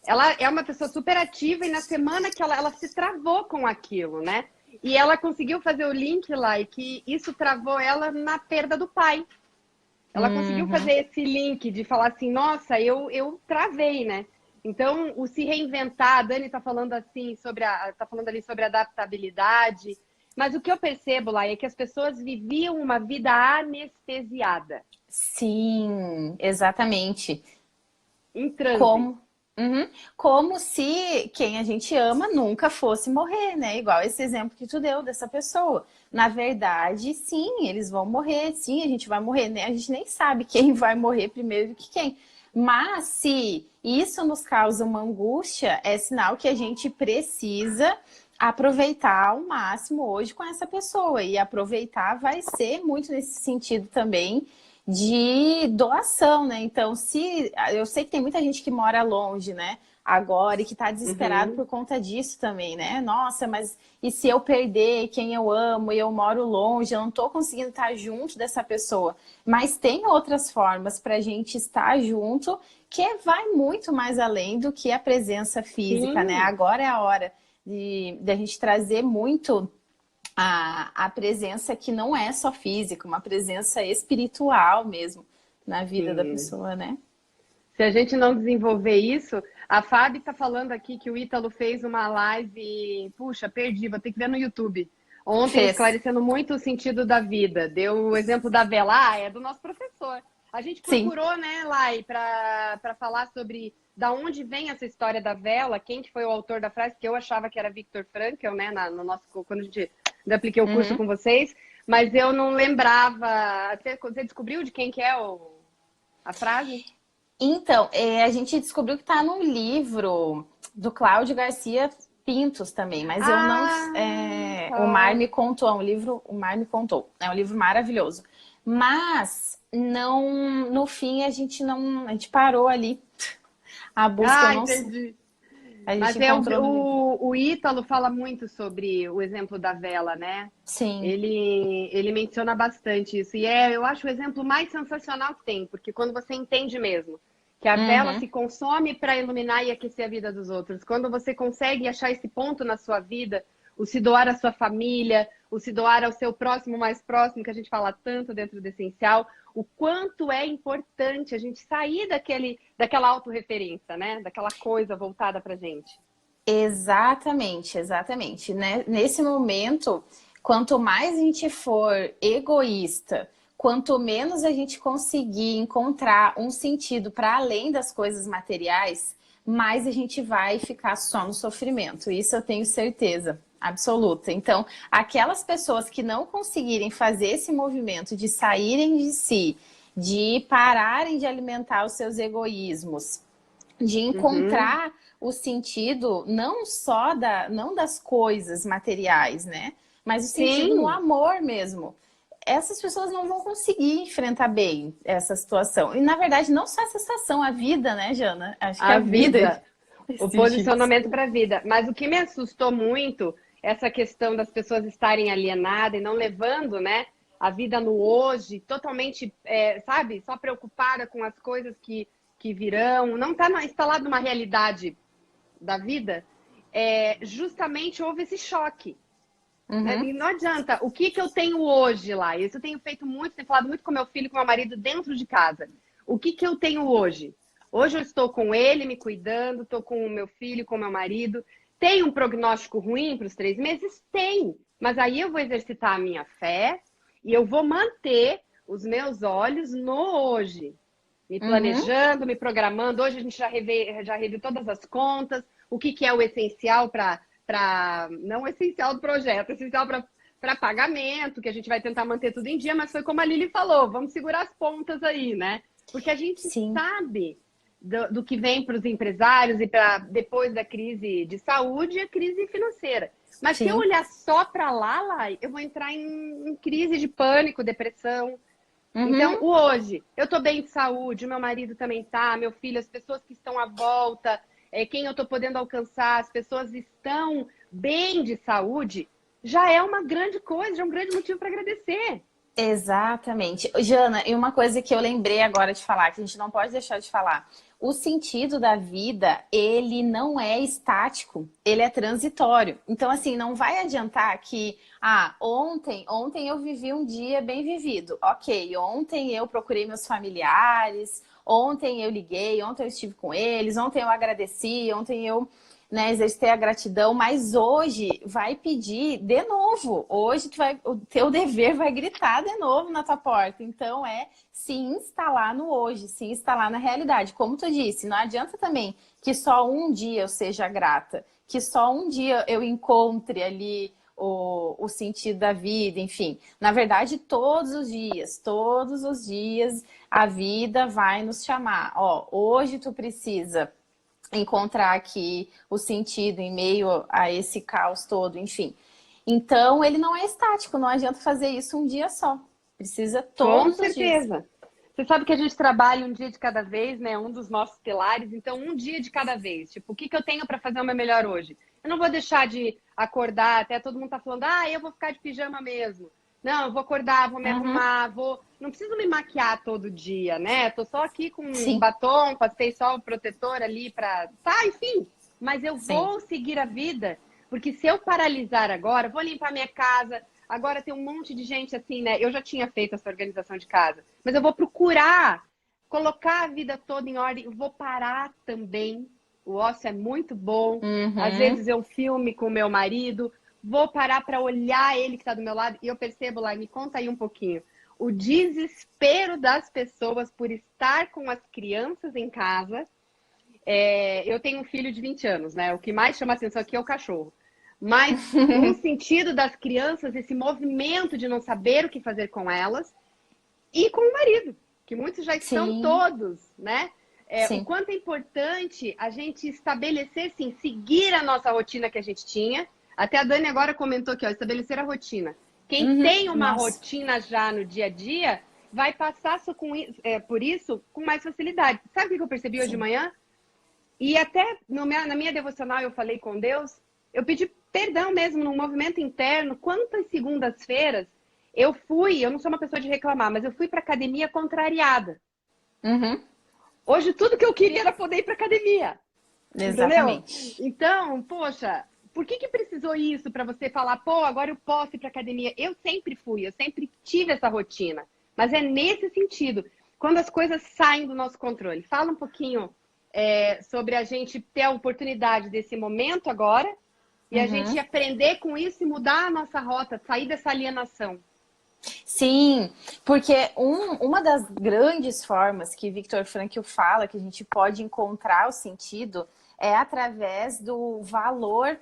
Ela é uma pessoa super ativa e na semana que ela se travou com aquilo, né? E ela conseguiu fazer o link lá e que isso travou ela na perda do pai. Ela conseguiu fazer esse link de falar assim, nossa, eu travei, né? Então, o se reinventar, a Dani tá falando assim tá falando ali sobre adaptabilidade. Mas o que eu percebo lá é que as pessoas viviam uma vida anestesiada. Sim, exatamente. Em transe. Como se quem a gente ama nunca fosse morrer, né? Igual esse exemplo que tu deu dessa pessoa. Na verdade, sim, eles vão morrer, sim, a gente vai morrer, né? A gente nem sabe quem vai morrer primeiro do que quem. Mas se isso nos causa uma angústia, é sinal que a gente precisa aproveitar ao máximo hoje com essa pessoa. E aproveitar vai ser muito nesse sentido também de doação, né? Então, eu sei que tem muita gente que mora longe, né? Agora, e que tá desesperado por conta disso também, né? Nossa, mas e se eu perder quem eu amo e eu moro longe, eu não tô conseguindo estar junto dessa pessoa. Mas tem outras formas pra gente estar junto que vai muito mais além do que a presença física, né? Agora é a hora de a gente trazer muito a presença que não é só física, uma presença espiritual mesmo na vida da pessoa, né? Se a gente não desenvolver isso, a Fábio tá falando aqui que o Ítalo fez uma live, puxa, perdi, vou ter que ver no YouTube. Ontem, esclarecendo muito o sentido da vida. Deu o exemplo da vela, é do nosso professor. A gente procurou, né, Lai, para falar sobre da onde vem essa história da vela, quem que foi o autor da frase, que eu achava que era Viktor Frankl, né, no nosso, quando a gente apliquei o curso com vocês, mas eu não lembrava. Você descobriu de quem que é a frase? Então, a gente descobriu que está num livro do Cláudio Garcia Pintos também, mas eu não... O Mar me contou, o Mar me contou. É um livro maravilhoso. Mas, não, no fim, a gente parou ali. A busca, eu não entendi. A gente mas o Ítalo fala muito sobre o exemplo da vela, né? Sim. Ele menciona bastante isso. E eu acho o exemplo mais sensacional que tem, porque quando você entende mesmo Que a vela Uhum. se consome para iluminar e aquecer a vida dos outros. Quando você consegue achar esse ponto na sua vida, o se doar à sua família, o se doar ao seu próximo mais próximo, que a gente fala tanto dentro do essencial, o quanto é importante a gente sair daquela autorreferência, né? Daquela coisa voltada pra gente. Exatamente, exatamente. Né? Nesse momento, quanto mais a gente for egoísta, quanto menos a gente conseguir encontrar um sentido para além das coisas materiais, mais a gente vai ficar só no sofrimento. Isso eu tenho certeza absoluta. Então, aquelas pessoas que não conseguirem fazer esse movimento de saírem de si, de pararem de alimentar os seus egoísmos, de Uhum. encontrar o sentido não das coisas materiais, né? Mas o sentido no Sim, amor mesmo. Essas pessoas não vão conseguir enfrentar bem essa situação. E, na verdade, não só essa situação, a vida, né, Jana? Acho que a a vida vida, o exige isso. posicionamento para a vida. Mas o que me assustou muito, essa questão das pessoas estarem alienadas e não levando, né, a vida no hoje, totalmente, sabe, só preocupada com as coisas que virão, não está instalado numa realidade da vida, justamente houve esse choque. Né? Uhum, E não adianta, o que eu tenho hoje lá? Isso eu tenho feito muito, tenho falado muito com meu filho, com meu marido dentro de casa. O que eu tenho hoje? Hoje eu estou com ele, me cuidando, estou com o meu filho, com o meu marido. Tem um prognóstico ruim para os 3 meses? Tem. Mas aí eu vou exercitar a minha fé e eu vou manter os meus olhos no hoje. Me uhum. planejando, me programando. Hoje a gente já reviu todas as contas, o que é o essencial não o essencial do projeto, o essencial para pagamento, que a gente vai tentar manter tudo em dia, mas foi como a Lili falou, vamos segurar as pontas aí, né? Porque a gente Sim, sabe do que vem para os empresários e para depois da crise de saúde e a crise financeira. Mas se eu sim. olhar só para lá, eu vou entrar em crise de pânico, depressão. Então, Uhum. o hoje, eu estou bem de saúde, o meu marido também tá, meu filho, as pessoas que estão à volta, quem eu estou podendo alcançar, as pessoas estão bem de saúde, já é uma grande coisa, já é um grande motivo para agradecer. Exatamente. Jana, e uma coisa que eu lembrei agora de falar, que a gente não pode deixar de falar. O sentido da vida, ele não é estático, ele é transitório. Então, assim, não vai adiantar que, ontem eu vivi um dia bem vivido. Ok, ontem eu procurei meus familiares, ontem eu liguei, ontem eu estive com eles, ontem eu agradeci, ontem eu, né, exercitei a gratidão, mas hoje vai pedir de novo. Hoje o teu dever vai gritar de novo na tua porta. Então se instalar no hoje, se instalar na realidade. Como tu disse, não adianta também que só um dia eu seja grata, que só um dia eu encontre ali o sentido da vida, enfim. Na verdade, todos os dias a vida vai nos chamar. Ó, hoje tu precisa encontrar aqui o sentido em meio a esse caos todo, enfim. Então, ele não é estático, não adianta fazer isso um dia só. Precisa Com todos os dias. certeza. Você sabe que a gente trabalha um dia de cada vez, né? Um dos nossos pilares. Então, um dia de cada vez. Tipo, o que eu tenho para fazer o meu melhor hoje? Eu não vou deixar de acordar. Até todo mundo tá falando, eu vou ficar de pijama mesmo. Não, eu vou acordar, vou me Uhum. arrumar, vou. Não preciso me maquiar todo dia, né? Tô só aqui com um Sim, batom, passei só o protetor ali pra. Tá, enfim. Mas eu sim. vou seguir a vida. Porque se eu paralisar agora, vou limpar minha casa, agora tem um monte de gente assim, né? Eu já tinha feito essa organização de casa, mas eu vou procurar colocar a vida toda em ordem. Eu vou parar também. O ócio é muito bom. Às Uhum. vezes eu filme com o meu marido, vou parar para olhar ele que está do meu lado e eu percebo lá, me conta aí um pouquinho. O desespero das pessoas por estar com as crianças em casa. Eu tenho um filho de 20 anos, né? O que mais chama atenção aqui é o cachorro. Mas o sentido das crianças, esse movimento de não saber o que fazer com elas, e com o marido, que muitos já estão Sim, todos, né? O sim. quanto é importante a gente estabelecer, sim, seguir a nossa rotina que a gente tinha. Até a Dani agora comentou aqui, ó, estabelecer a rotina. Quem Uhum. tem uma Nossa, rotina já no dia a dia, vai passar por isso com mais facilidade. Sabe o que eu percebi hoje de sim. manhã? E até na minha devocional eu falei com Deus, eu pedi perdão mesmo num movimento interno. Quantas segundas-feiras eu não sou uma pessoa de reclamar, mas eu fui para academia contrariada. Uhum. Hoje tudo que eu queria era poder ir para academia. Exatamente. Entendeu? Então, poxa, por que precisou isso para você falar, pô, agora eu posso ir para academia? Eu sempre fui, eu sempre tive essa rotina. Mas é nesse sentido, quando as coisas saem do nosso controle. Fala um pouquinho sobre a gente ter a oportunidade desse momento agora e a gente aprender com isso e mudar a nossa rota, sair dessa alienação. Sim, porque uma das grandes formas que Viktor Frankl fala que a gente pode encontrar o sentido é através do valor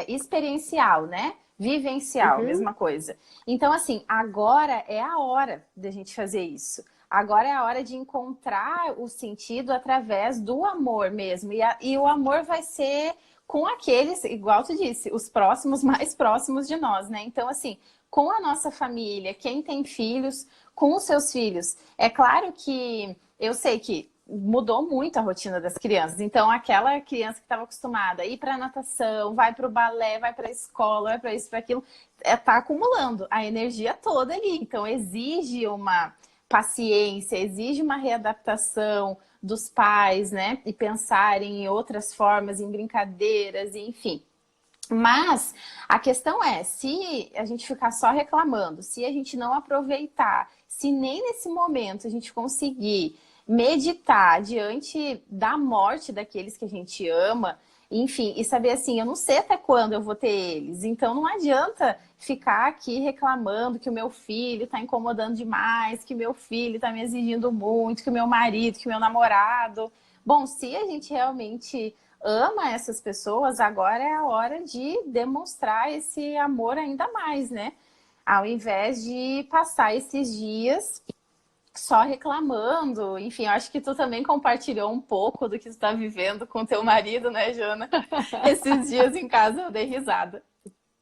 experiencial, né? Vivencial, mesma coisa. Então, assim, agora é a hora da gente fazer isso. Agora é a hora de encontrar o sentido através do amor mesmo. E o amor vai ser com aqueles, igual tu disse, os próximos, mais próximos de nós, né? Então, assim, com a nossa família, quem tem filhos, com os seus filhos. É claro que eu sei que mudou muito a rotina das crianças. Então, aquela criança que estava acostumada a ir para natação, vai para o balé, vai para a escola, vai para isso, para aquilo, está acumulando a energia toda ali. Então, exige uma paciência, exige uma readaptação dos pais, né? E pensarem em outras formas, em brincadeiras, enfim. Mas a questão é, se a gente ficar só reclamando, se a gente não aproveitar, se nem nesse momento a gente conseguir meditar diante da morte daqueles que a gente ama, enfim, e saber assim, eu não sei até quando eu vou ter eles, então não adianta ficar aqui reclamando que o meu filho está incomodando demais, que meu filho está me exigindo muito, que o meu marido, que o meu namorado. Bom, se a gente realmente ama essas pessoas, agora é a hora de demonstrar esse amor ainda mais, né? Ao invés de passar esses dias só reclamando. Enfim, eu acho que tu também compartilhou um pouco do que tu tá vivendo com teu marido, né, Jana? Esses dias em casa eu dei risada.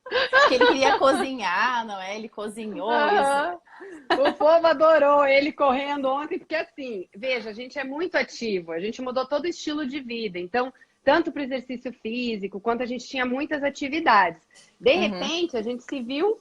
Porque ele queria cozinhar, não é? Ele cozinhou. O povo adorou ele correndo ontem, porque assim, veja, a gente é muito ativo, a gente mudou todo o estilo de vida, então, tanto para o exercício físico, quanto a gente tinha muitas atividades. De repente, a gente se viu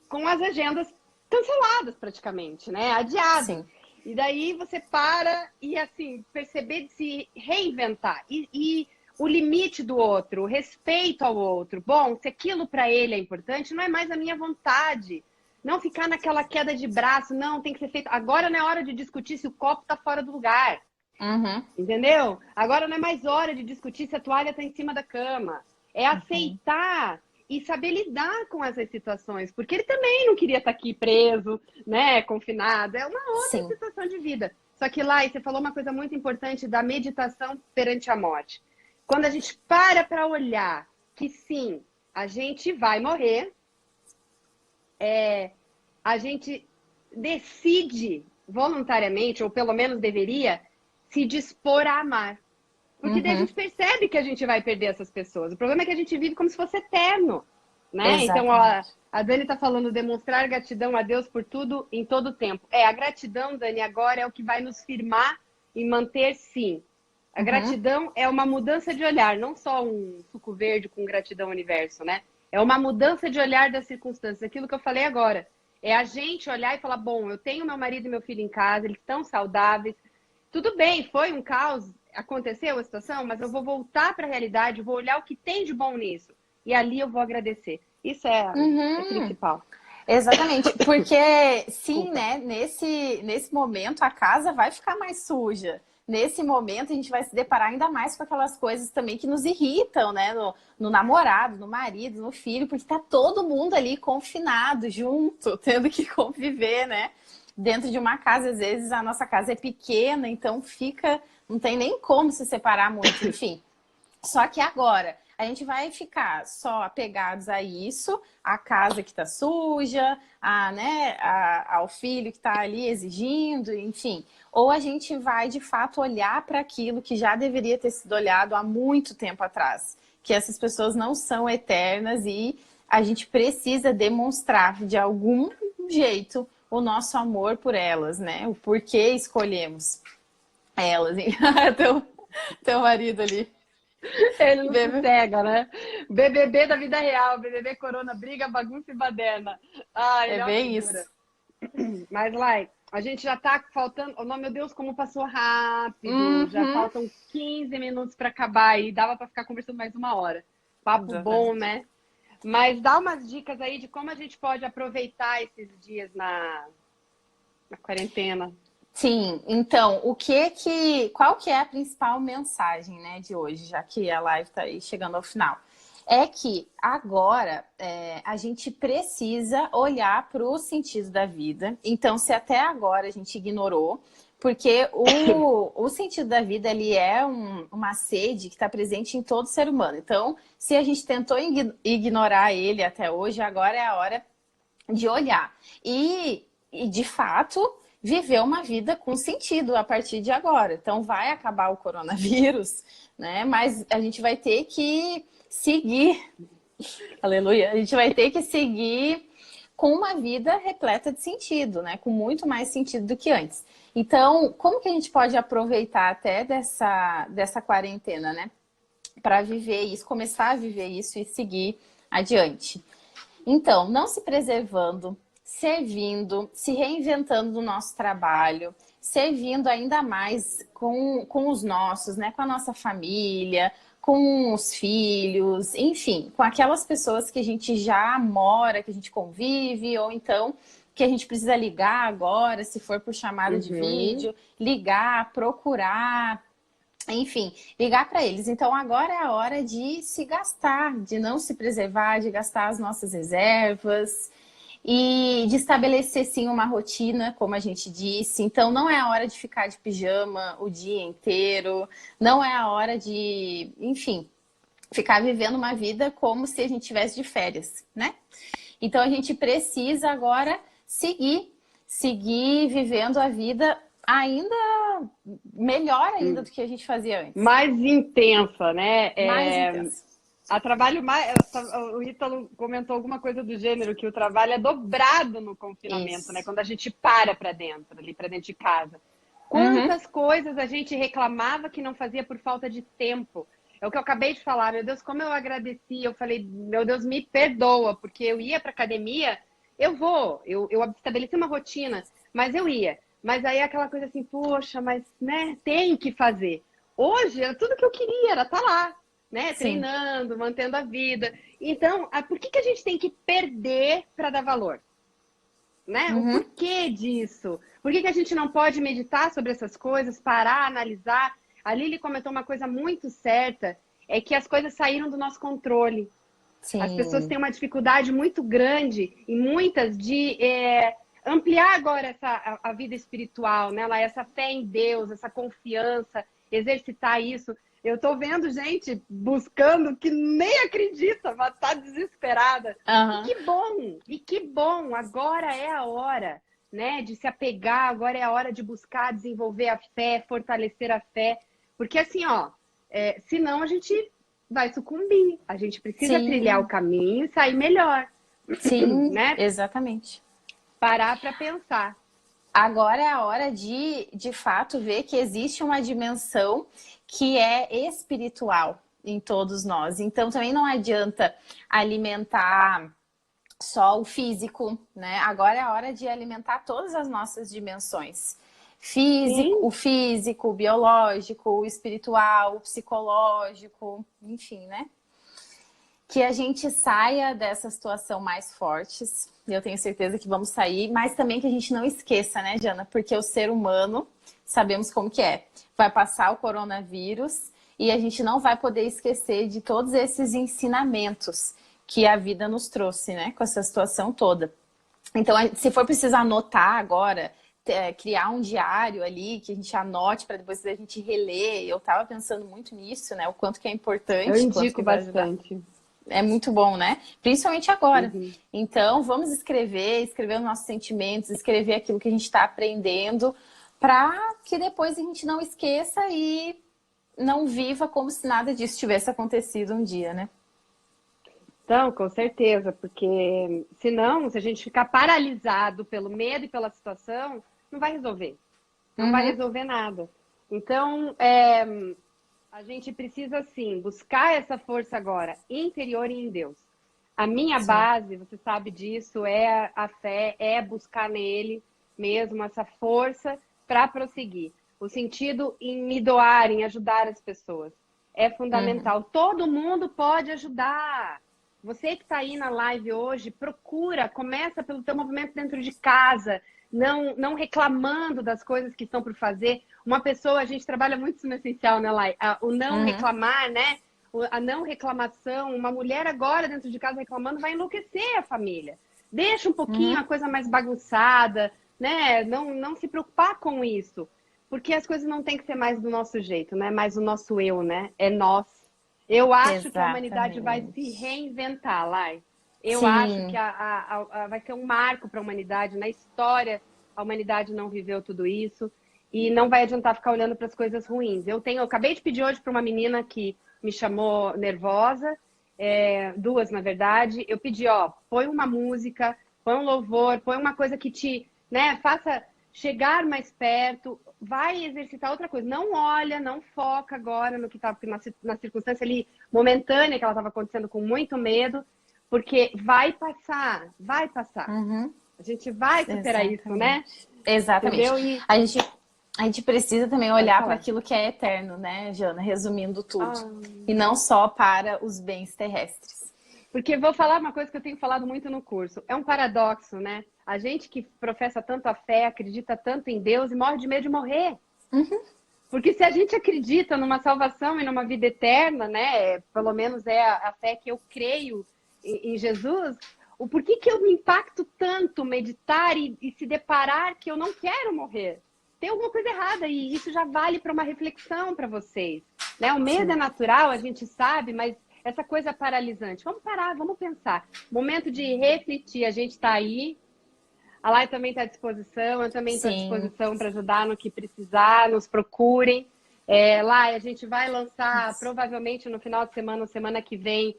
com as agendas canceladas praticamente, né? Adiadas. Sim. E daí você para e, assim, perceber de se reinventar. E o limite do outro, o respeito ao outro. Bom, se aquilo para ele é importante, não é mais a minha vontade. Não ficar naquela queda de braço, não, tem que ser feito. Agora não é hora de discutir se o copo está fora do lugar. Entendeu? Agora não é mais hora de discutir se a toalha está em cima da cama. É aceitar e saber lidar com essas situações, porque ele também não queria estar aqui preso, né, confinado. É uma outra situação de vida. Só que lá, e você falou uma coisa muito importante da meditação perante a morte. Quando a gente para olhar que sim, a gente vai morrer, a gente decide voluntariamente, ou pelo menos deveria, se dispor a amar. Porque daí a gente percebe que a gente vai perder essas pessoas. O problema é que a gente vive como se fosse eterno, né? Então, a Dani está falando demonstrar gratidão a Deus por tudo em todo o tempo. A gratidão, Dani, agora é o que vai nos firmar e manter sim. A gratidão é uma mudança de olhar, não só um suco verde com gratidão ao universo, né? É uma mudança de olhar das circunstâncias. Aquilo que eu falei agora. É a gente olhar e falar, bom, eu tenho meu marido e meu filho em casa, eles estão saudáveis. Tudo bem, foi um caos, aconteceu a situação, mas eu vou voltar para a realidade, vou olhar o que tem de bom nisso. E ali eu vou agradecer. Isso é principal. Exatamente, porque sim, né, nesse momento a casa vai ficar mais suja. Nesse momento a gente vai se deparar ainda mais com aquelas coisas também que nos irritam, né, no namorado, no marido, no filho, porque tá todo mundo ali confinado, junto, tendo que conviver, né? Dentro de uma casa, às vezes a nossa casa é pequena, então não tem nem como se separar muito, enfim. Só que agora a gente vai ficar só apegados a isso, a casa que está suja, ao filho que está ali exigindo, enfim. Ou a gente vai, de fato, olhar para aquilo que já deveria ter sido olhado há muito tempo atrás. Que essas pessoas não são eternas e a gente precisa demonstrar, de algum jeito, o nosso amor por elas, né? O porquê escolhemos elas. Teu marido ali. Ele não sossega, né? BBB da vida real, BBB Corona, briga, bagunça e baderna. É bem isso. Mas, Lai, A gente já tá faltando... Oh, meu Deus, como passou rápido. Uhum. Já faltam 15 minutos para acabar e dava para ficar conversando mais uma hora. Papo bom, né? Mas dá umas dicas aí de como a gente pode aproveitar esses dias na quarentena. Sim, então, qual que é a principal mensagem, né, de hoje, já que a live está aí chegando ao final? É que agora a gente precisa olhar para o sentido da vida. Então, se até agora a gente ignorou, porque o sentido da vida ele é uma sede que está presente em todo ser humano. Então, se a gente tentou ignorar ele até hoje, agora é a hora de olhar. E de fato, viver uma vida com sentido a partir de agora. Então, vai acabar o coronavírus, né? Mas a gente vai ter que seguir, aleluia, a gente vai ter que seguir com uma vida repleta de sentido, né? Com muito mais sentido do que antes. Então, como que a gente pode aproveitar até dessa quarentena, né? Para viver isso, começar a viver isso e seguir adiante. Então, não se preservando, servindo, se reinventando no nosso trabalho, servindo ainda mais com os nossos, né? Com a nossa família, com os filhos, enfim, com aquelas pessoas que a gente já mora, que a gente convive, ou então que a gente precisa ligar agora, se for por chamada de vídeo, ligar, procurar, enfim, ligar para eles. Então agora é a hora de se gastar, de não se preservar, de gastar as nossas reservas e de estabelecer sim uma rotina, como a gente disse. Então não é a hora de ficar de pijama o dia inteiro, não é a hora de, enfim, ficar vivendo uma vida como se a gente tivesse de férias, né? Então a gente precisa agora seguir vivendo a vida ainda melhor ainda do que a gente fazia antes. Mais intensa, né? Mais intensa. A trabalho mais... O Ítalo comentou alguma coisa do gênero, que o trabalho é dobrado no confinamento, né? Quando a gente para dentro, ali para dentro de casa. Quantas coisas a gente reclamava que não fazia por falta de tempo. É o que eu acabei de falar. Meu Deus, como eu agradeci. Eu falei, meu Deus, me perdoa, porque eu ia para academia, eu estabeleci uma rotina, mas eu ia. Mas aí aquela coisa assim, poxa, mas né, tem que fazer. Hoje era tudo que eu queria, era estar lá, né? Sim. Treinando, mantendo a vida. Então, por que a gente tem que perder para dar valor? Né? O porquê disso? Por que a gente não pode meditar sobre essas coisas, parar, analisar? A Lili comentou uma coisa muito certa, é que as coisas saíram do nosso controle. Sim. As pessoas têm uma dificuldade muito grande, e muitas, de ampliar agora a vida espiritual, né? Essa fé em Deus, essa confiança, exercitar isso. Eu tô vendo gente buscando que nem acredita, mas tá desesperada. E que bom, agora é a hora, né, de se apegar, agora é a hora de buscar desenvolver a fé, fortalecer a fé. Porque assim, ó, senão a gente vai sucumbir. A gente precisa trilhar o caminho e sair melhor. Sim, né? Exatamente. Parar para pensar. Agora é a hora de fato, ver que existe uma dimensão que é espiritual em todos nós. Então, também não adianta alimentar só o físico, né? Agora é a hora de alimentar todas as nossas dimensões. O físico, o biológico, o espiritual, o psicológico, enfim, né? Que a gente saia dessa situação mais fortes. Eu tenho certeza que vamos sair, mas também que a gente não esqueça, né, Diana? Porque o ser humano, sabemos como que é. Vai passar o coronavírus e a gente não vai poder esquecer de todos esses ensinamentos que a vida nos trouxe, né? Com essa situação toda. Então, se for preciso anotar agora, criar um diário ali, que a gente anote para depois a gente reler. Eu estava pensando muito nisso, né? O quanto que é importante. Eu indico bastante. É muito bom, né? Principalmente agora. Então, vamos escrever os nossos sentimentos, escrever aquilo que a gente está aprendendo, para que depois a gente não esqueça e não viva como se nada disso tivesse acontecido um dia, né? Então, com certeza, porque senão, se a gente ficar paralisado pelo medo e pela situação, não vai resolver. Não vai resolver nada. Então, a gente precisa, sim, buscar essa força agora, interior e em Deus. A minha base, você sabe disso, é a fé, é buscar nele, mesmo, essa força para prosseguir. O sentido em me doar, em ajudar as pessoas. É fundamental. Todo mundo pode ajudar. Você que está aí na live hoje, procura, começa pelo teu movimento dentro de casa, não reclamando das coisas que estão por fazer. Uma pessoa, a gente trabalha muito isso no essencial, né, Lai? O não reclamar, né? A não reclamação. Uma mulher agora dentro de casa reclamando vai enlouquecer a família. Deixa um pouquinho a coisa mais bagunçada, né? Não se preocupar com isso. Porque as coisas não têm que ser mais do nosso jeito, né? Mais o nosso eu, né? É nós. Eu acho que a humanidade vai se reinventar, Lai. Eu acho que vai ser um marco para a humanidade. Na história, a humanidade não viveu tudo isso. E não vai adiantar ficar olhando para as coisas ruins. Eu acabei de pedir hoje para uma menina que me chamou nervosa, duas, na verdade. Eu pedi, põe uma música, põe um louvor, põe uma coisa que te, né, faça chegar mais perto, vai exercitar outra coisa. Não olha, não foca agora no que estava na circunstância ali momentânea que ela estava acontecendo com muito medo, porque vai passar, vai passar. A gente vai superar isso, né? Exatamente. Entendeu? A gente precisa também olhar para aquilo que é eterno, né, Jana? Resumindo tudo. E não só para os bens terrestres. Porque vou falar uma coisa que eu tenho falado muito no curso. É um paradoxo, né? A gente que professa tanto a fé, acredita tanto em Deus e morre de medo de morrer. Porque se a gente acredita numa salvação e numa vida eterna, né? Pelo menos é a fé que eu creio em Jesus. Por que eu me impacto tanto meditar e se deparar que eu não quero morrer? Tem alguma coisa errada e isso já vale para uma reflexão para vocês. Né? O medo é natural, a gente sabe, mas essa coisa paralisante. Vamos parar, vamos pensar. Momento de refletir, a gente está aí. A Lai também está à disposição, eu também estou à disposição para ajudar no que precisar, nos procurem. Lai, a gente vai lançar provavelmente no final de semana ou semana que vem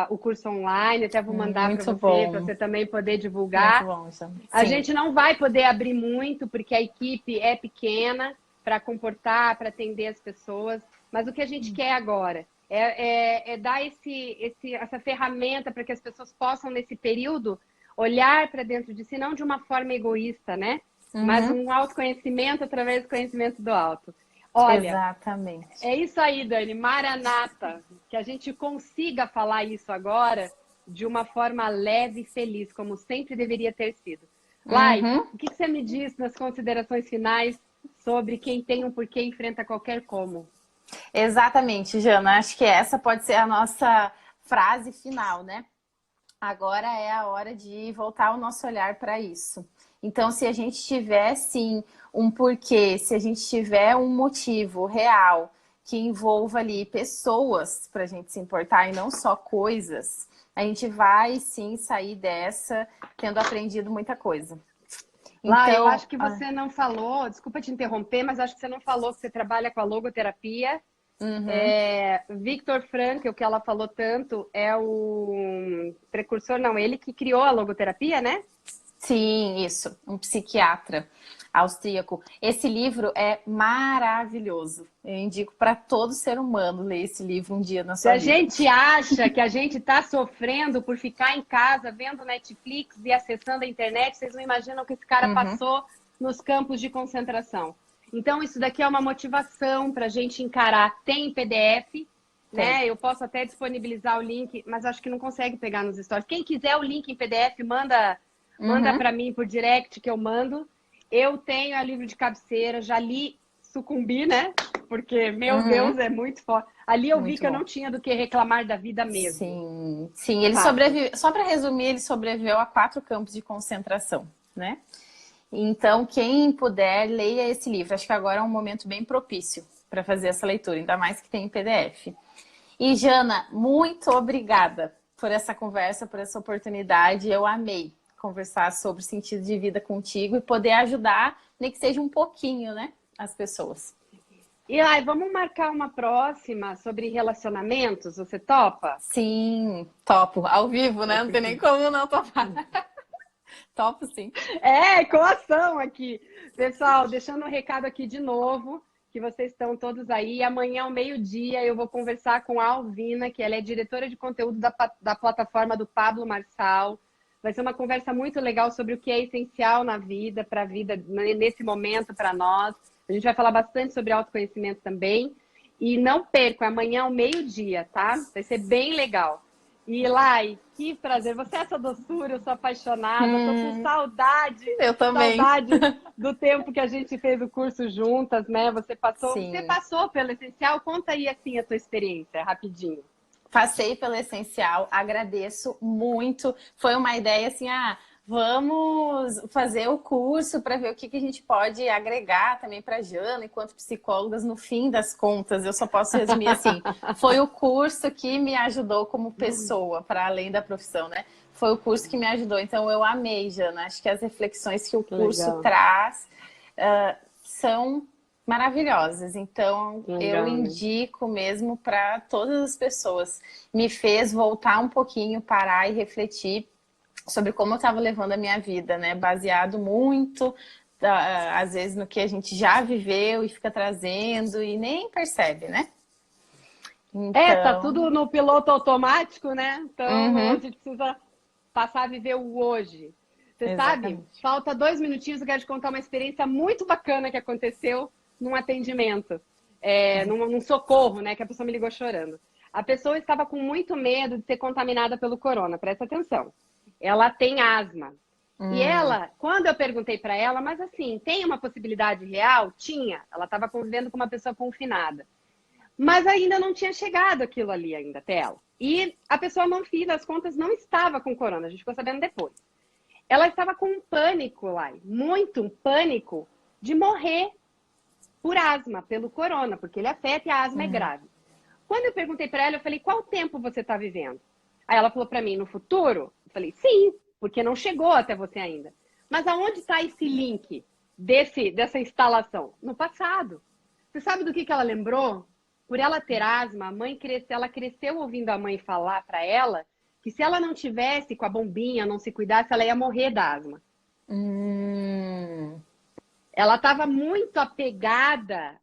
o curso online, até vou mandar para você também poder divulgar. A gente não vai poder abrir muito, porque a equipe é pequena para comportar, para atender as pessoas, mas o que a gente quer agora é dar essa ferramenta para que as pessoas possam, nesse período, olhar para dentro de si, não de uma forma egoísta, né? Mas um autoconhecimento através do conhecimento do alto. Olha, exatamente. É isso aí, Dani. Maranata. Que a gente consiga falar isso agora de uma forma leve e feliz, como sempre deveria ter sido. Lai, o que você me diz nas considerações finais sobre quem tem um porquê enfrenta qualquer como? Exatamente, Jana. Acho que essa pode ser a nossa frase final, né? Agora é a hora de voltar o nosso olhar para isso. Então, se a gente tiver, sim, um porquê, se a gente tiver um motivo real que envolva ali pessoas para a gente se importar e não só coisas, a gente vai, sim, sair dessa tendo aprendido muita coisa. Lá, eu acho que você não falou, desculpa te interromper, mas acho que você não falou que você trabalha com a logoterapia. Viktor Frankl, que ela falou tanto, é o precursor, não, ele que criou a logoterapia, né? Sim, isso, um psiquiatra austríaco. Esse livro é maravilhoso. Eu indico para todo ser humano ler esse livro um dia na sua vida. Se a gente acha que a gente está sofrendo por ficar em casa, vendo Netflix e acessando a internet, vocês não imaginam o que esse cara passou nos campos de concentração. Então, isso daqui é uma motivação para a gente encarar. Tem PDF, né? Eu posso até disponibilizar o link, mas acho que não consegue pegar nos stories. Quem quiser o link em PDF, manda para mim por direct que eu mando. Eu tenho a livro de cabeceira, já li Sucumbi, né? Porque, meu Deus, é muito forte. Ali eu vi que eu não tinha do que reclamar da vida mesmo. Sim. Ele sobreviveu, só para resumir, ele sobreviveu a 4 campos de concentração, né? Então, quem puder, leia esse livro. Acho que agora é um momento bem propício para fazer essa leitura, ainda mais que tem em PDF. E, Jana, muito obrigada por essa conversa, por essa oportunidade. Eu amei conversar sobre sentido de vida contigo e poder ajudar, nem que seja um pouquinho, né, as pessoas. E aí, vamos marcar uma próxima sobre relacionamentos? Você topa? Sim, topo. Ao vivo, né? Não tem nem como não topar. Topo, sim. Coação aqui. Pessoal, deixando um recado aqui de novo, que vocês estão todos aí. Amanhã, ao meio-dia, eu vou conversar com a Alvina, que ela é diretora de conteúdo da plataforma do Pablo Marçal. Vai ser uma conversa muito legal sobre o que é essencial na vida, para a vida, nesse momento, para nós. A gente vai falar bastante sobre autoconhecimento também. E não percam, amanhã ao meio-dia, tá? Vai ser bem legal. E, Lai, que prazer. Você é essa doçura, eu sou apaixonada. Tô com saudade. Eu também. Saudade do tempo que a gente fez o curso juntas, né? Você Sim. passou pelo Essencial. Conta aí, assim, a tua experiência, rapidinho. Passei pelo Essencial, agradeço muito. Foi uma ideia assim, vamos fazer o curso para ver o que a gente pode agregar também para a Jana, enquanto psicólogas, no fim das contas. Eu só posso resumir assim, foi o curso que me ajudou como pessoa, para além da profissão, né? Foi o curso que me ajudou. Então, eu amei, Jana. Acho que as reflexões que o curso traz são maravilhosas. Então, eu indico mesmo para todas as pessoas. Me fez voltar um pouquinho, parar e refletir sobre como eu estava levando a minha vida, né? Baseado muito, às vezes, no que a gente já viveu e fica trazendo e nem percebe, né? Então... tá tudo no piloto automático, né? Então, a gente precisa passar a viver o hoje. Você sabe, falta 2 minutinhos, eu quero te contar uma experiência muito bacana que aconteceu num atendimento, num socorro, né? Que a pessoa me ligou chorando. A pessoa estava com muito medo de ser contaminada pelo corona, presta atenção. Ela tem asma. E ela, quando eu perguntei para ela, mas assim, tem uma possibilidade real? Tinha. Ela estava convivendo com uma pessoa confinada. Mas ainda não tinha chegado aquilo ali ainda até ela. E a pessoa, no fim das contas, não estava com corona. A gente ficou sabendo depois. Ela estava com um pânico lá, muito um pânico de morrer por asma, pelo corona, porque ele afeta e a asma é grave. Quando eu perguntei para ela, eu falei, qual tempo você está vivendo? Aí ela falou para mim, no futuro? Eu falei, sim, porque não chegou até você ainda. Mas aonde está esse link dessa instalação? No passado. Você sabe do que ela lembrou? Por ela ter asma, ela cresceu ouvindo a mãe falar para ela que se ela não tivesse com a bombinha, não se cuidasse, ela ia morrer da asma. Ela estava muito apegada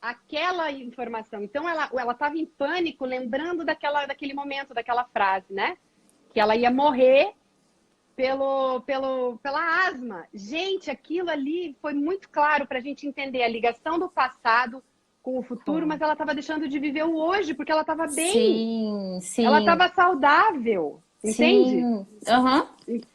àquela informação. Então, ela estava em pânico, lembrando daquele momento, daquela frase, né? Que ela ia morrer pela asma. Gente, aquilo ali foi muito claro para a gente entender a ligação do passado com o futuro, mas ela estava deixando de viver o hoje, porque ela estava bem. Sim. Ela estava saudável, entende?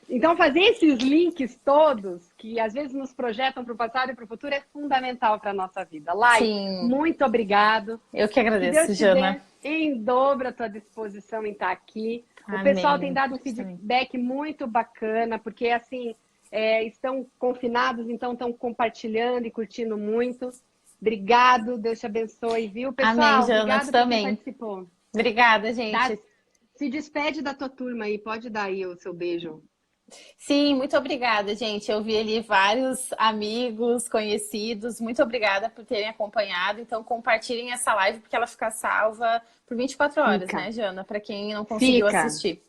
Então, fazer esses links todos, que às vezes nos projetam para o passado e para o futuro, é fundamental para a nossa vida. Lai, muito obrigado. Eu que agradeço, Jana. Em dobro a tua disposição em estar aqui. O pessoal tem dado um feedback muito bacana, porque assim, estão confinados, então estão compartilhando e curtindo muito. Obrigado, Deus te abençoe, viu? Pessoal, amém, Jana, obrigado por quem participou. Obrigada, gente. Tá? Se despede da tua turma aí, pode dar aí o seu beijo. Sim, muito obrigada, gente. Eu vi ali vários amigos, conhecidos. Muito obrigada por terem acompanhado. Então, compartilhem essa live, porque ela fica salva por 24 horas, né, Jana? Para quem não conseguiu assistir.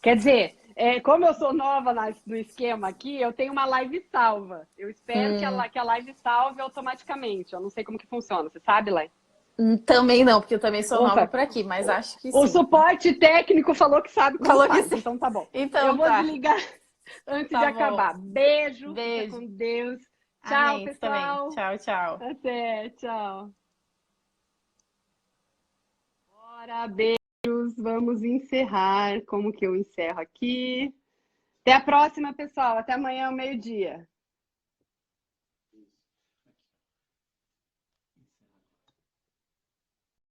Quer dizer, como eu sou nova no esquema aqui, eu tenho uma live salva. Eu espero que a live salve automaticamente. Eu não sei como que funciona. Você sabe, Lai? Também não, porque eu também sou nova por aqui, mas acho que sim. O suporte técnico falou que sabe como falou faz, que sim. Então tá bom. Então, eu vou desligar antes de acabar. Beijo. Beijo. Fica com Deus. Tchau, amém, pessoal. Também. Tchau. Até, tchau. Bora, beijos. Vamos encerrar. Como que eu encerro aqui? Até a próxima, pessoal. Até amanhã ao meio-dia.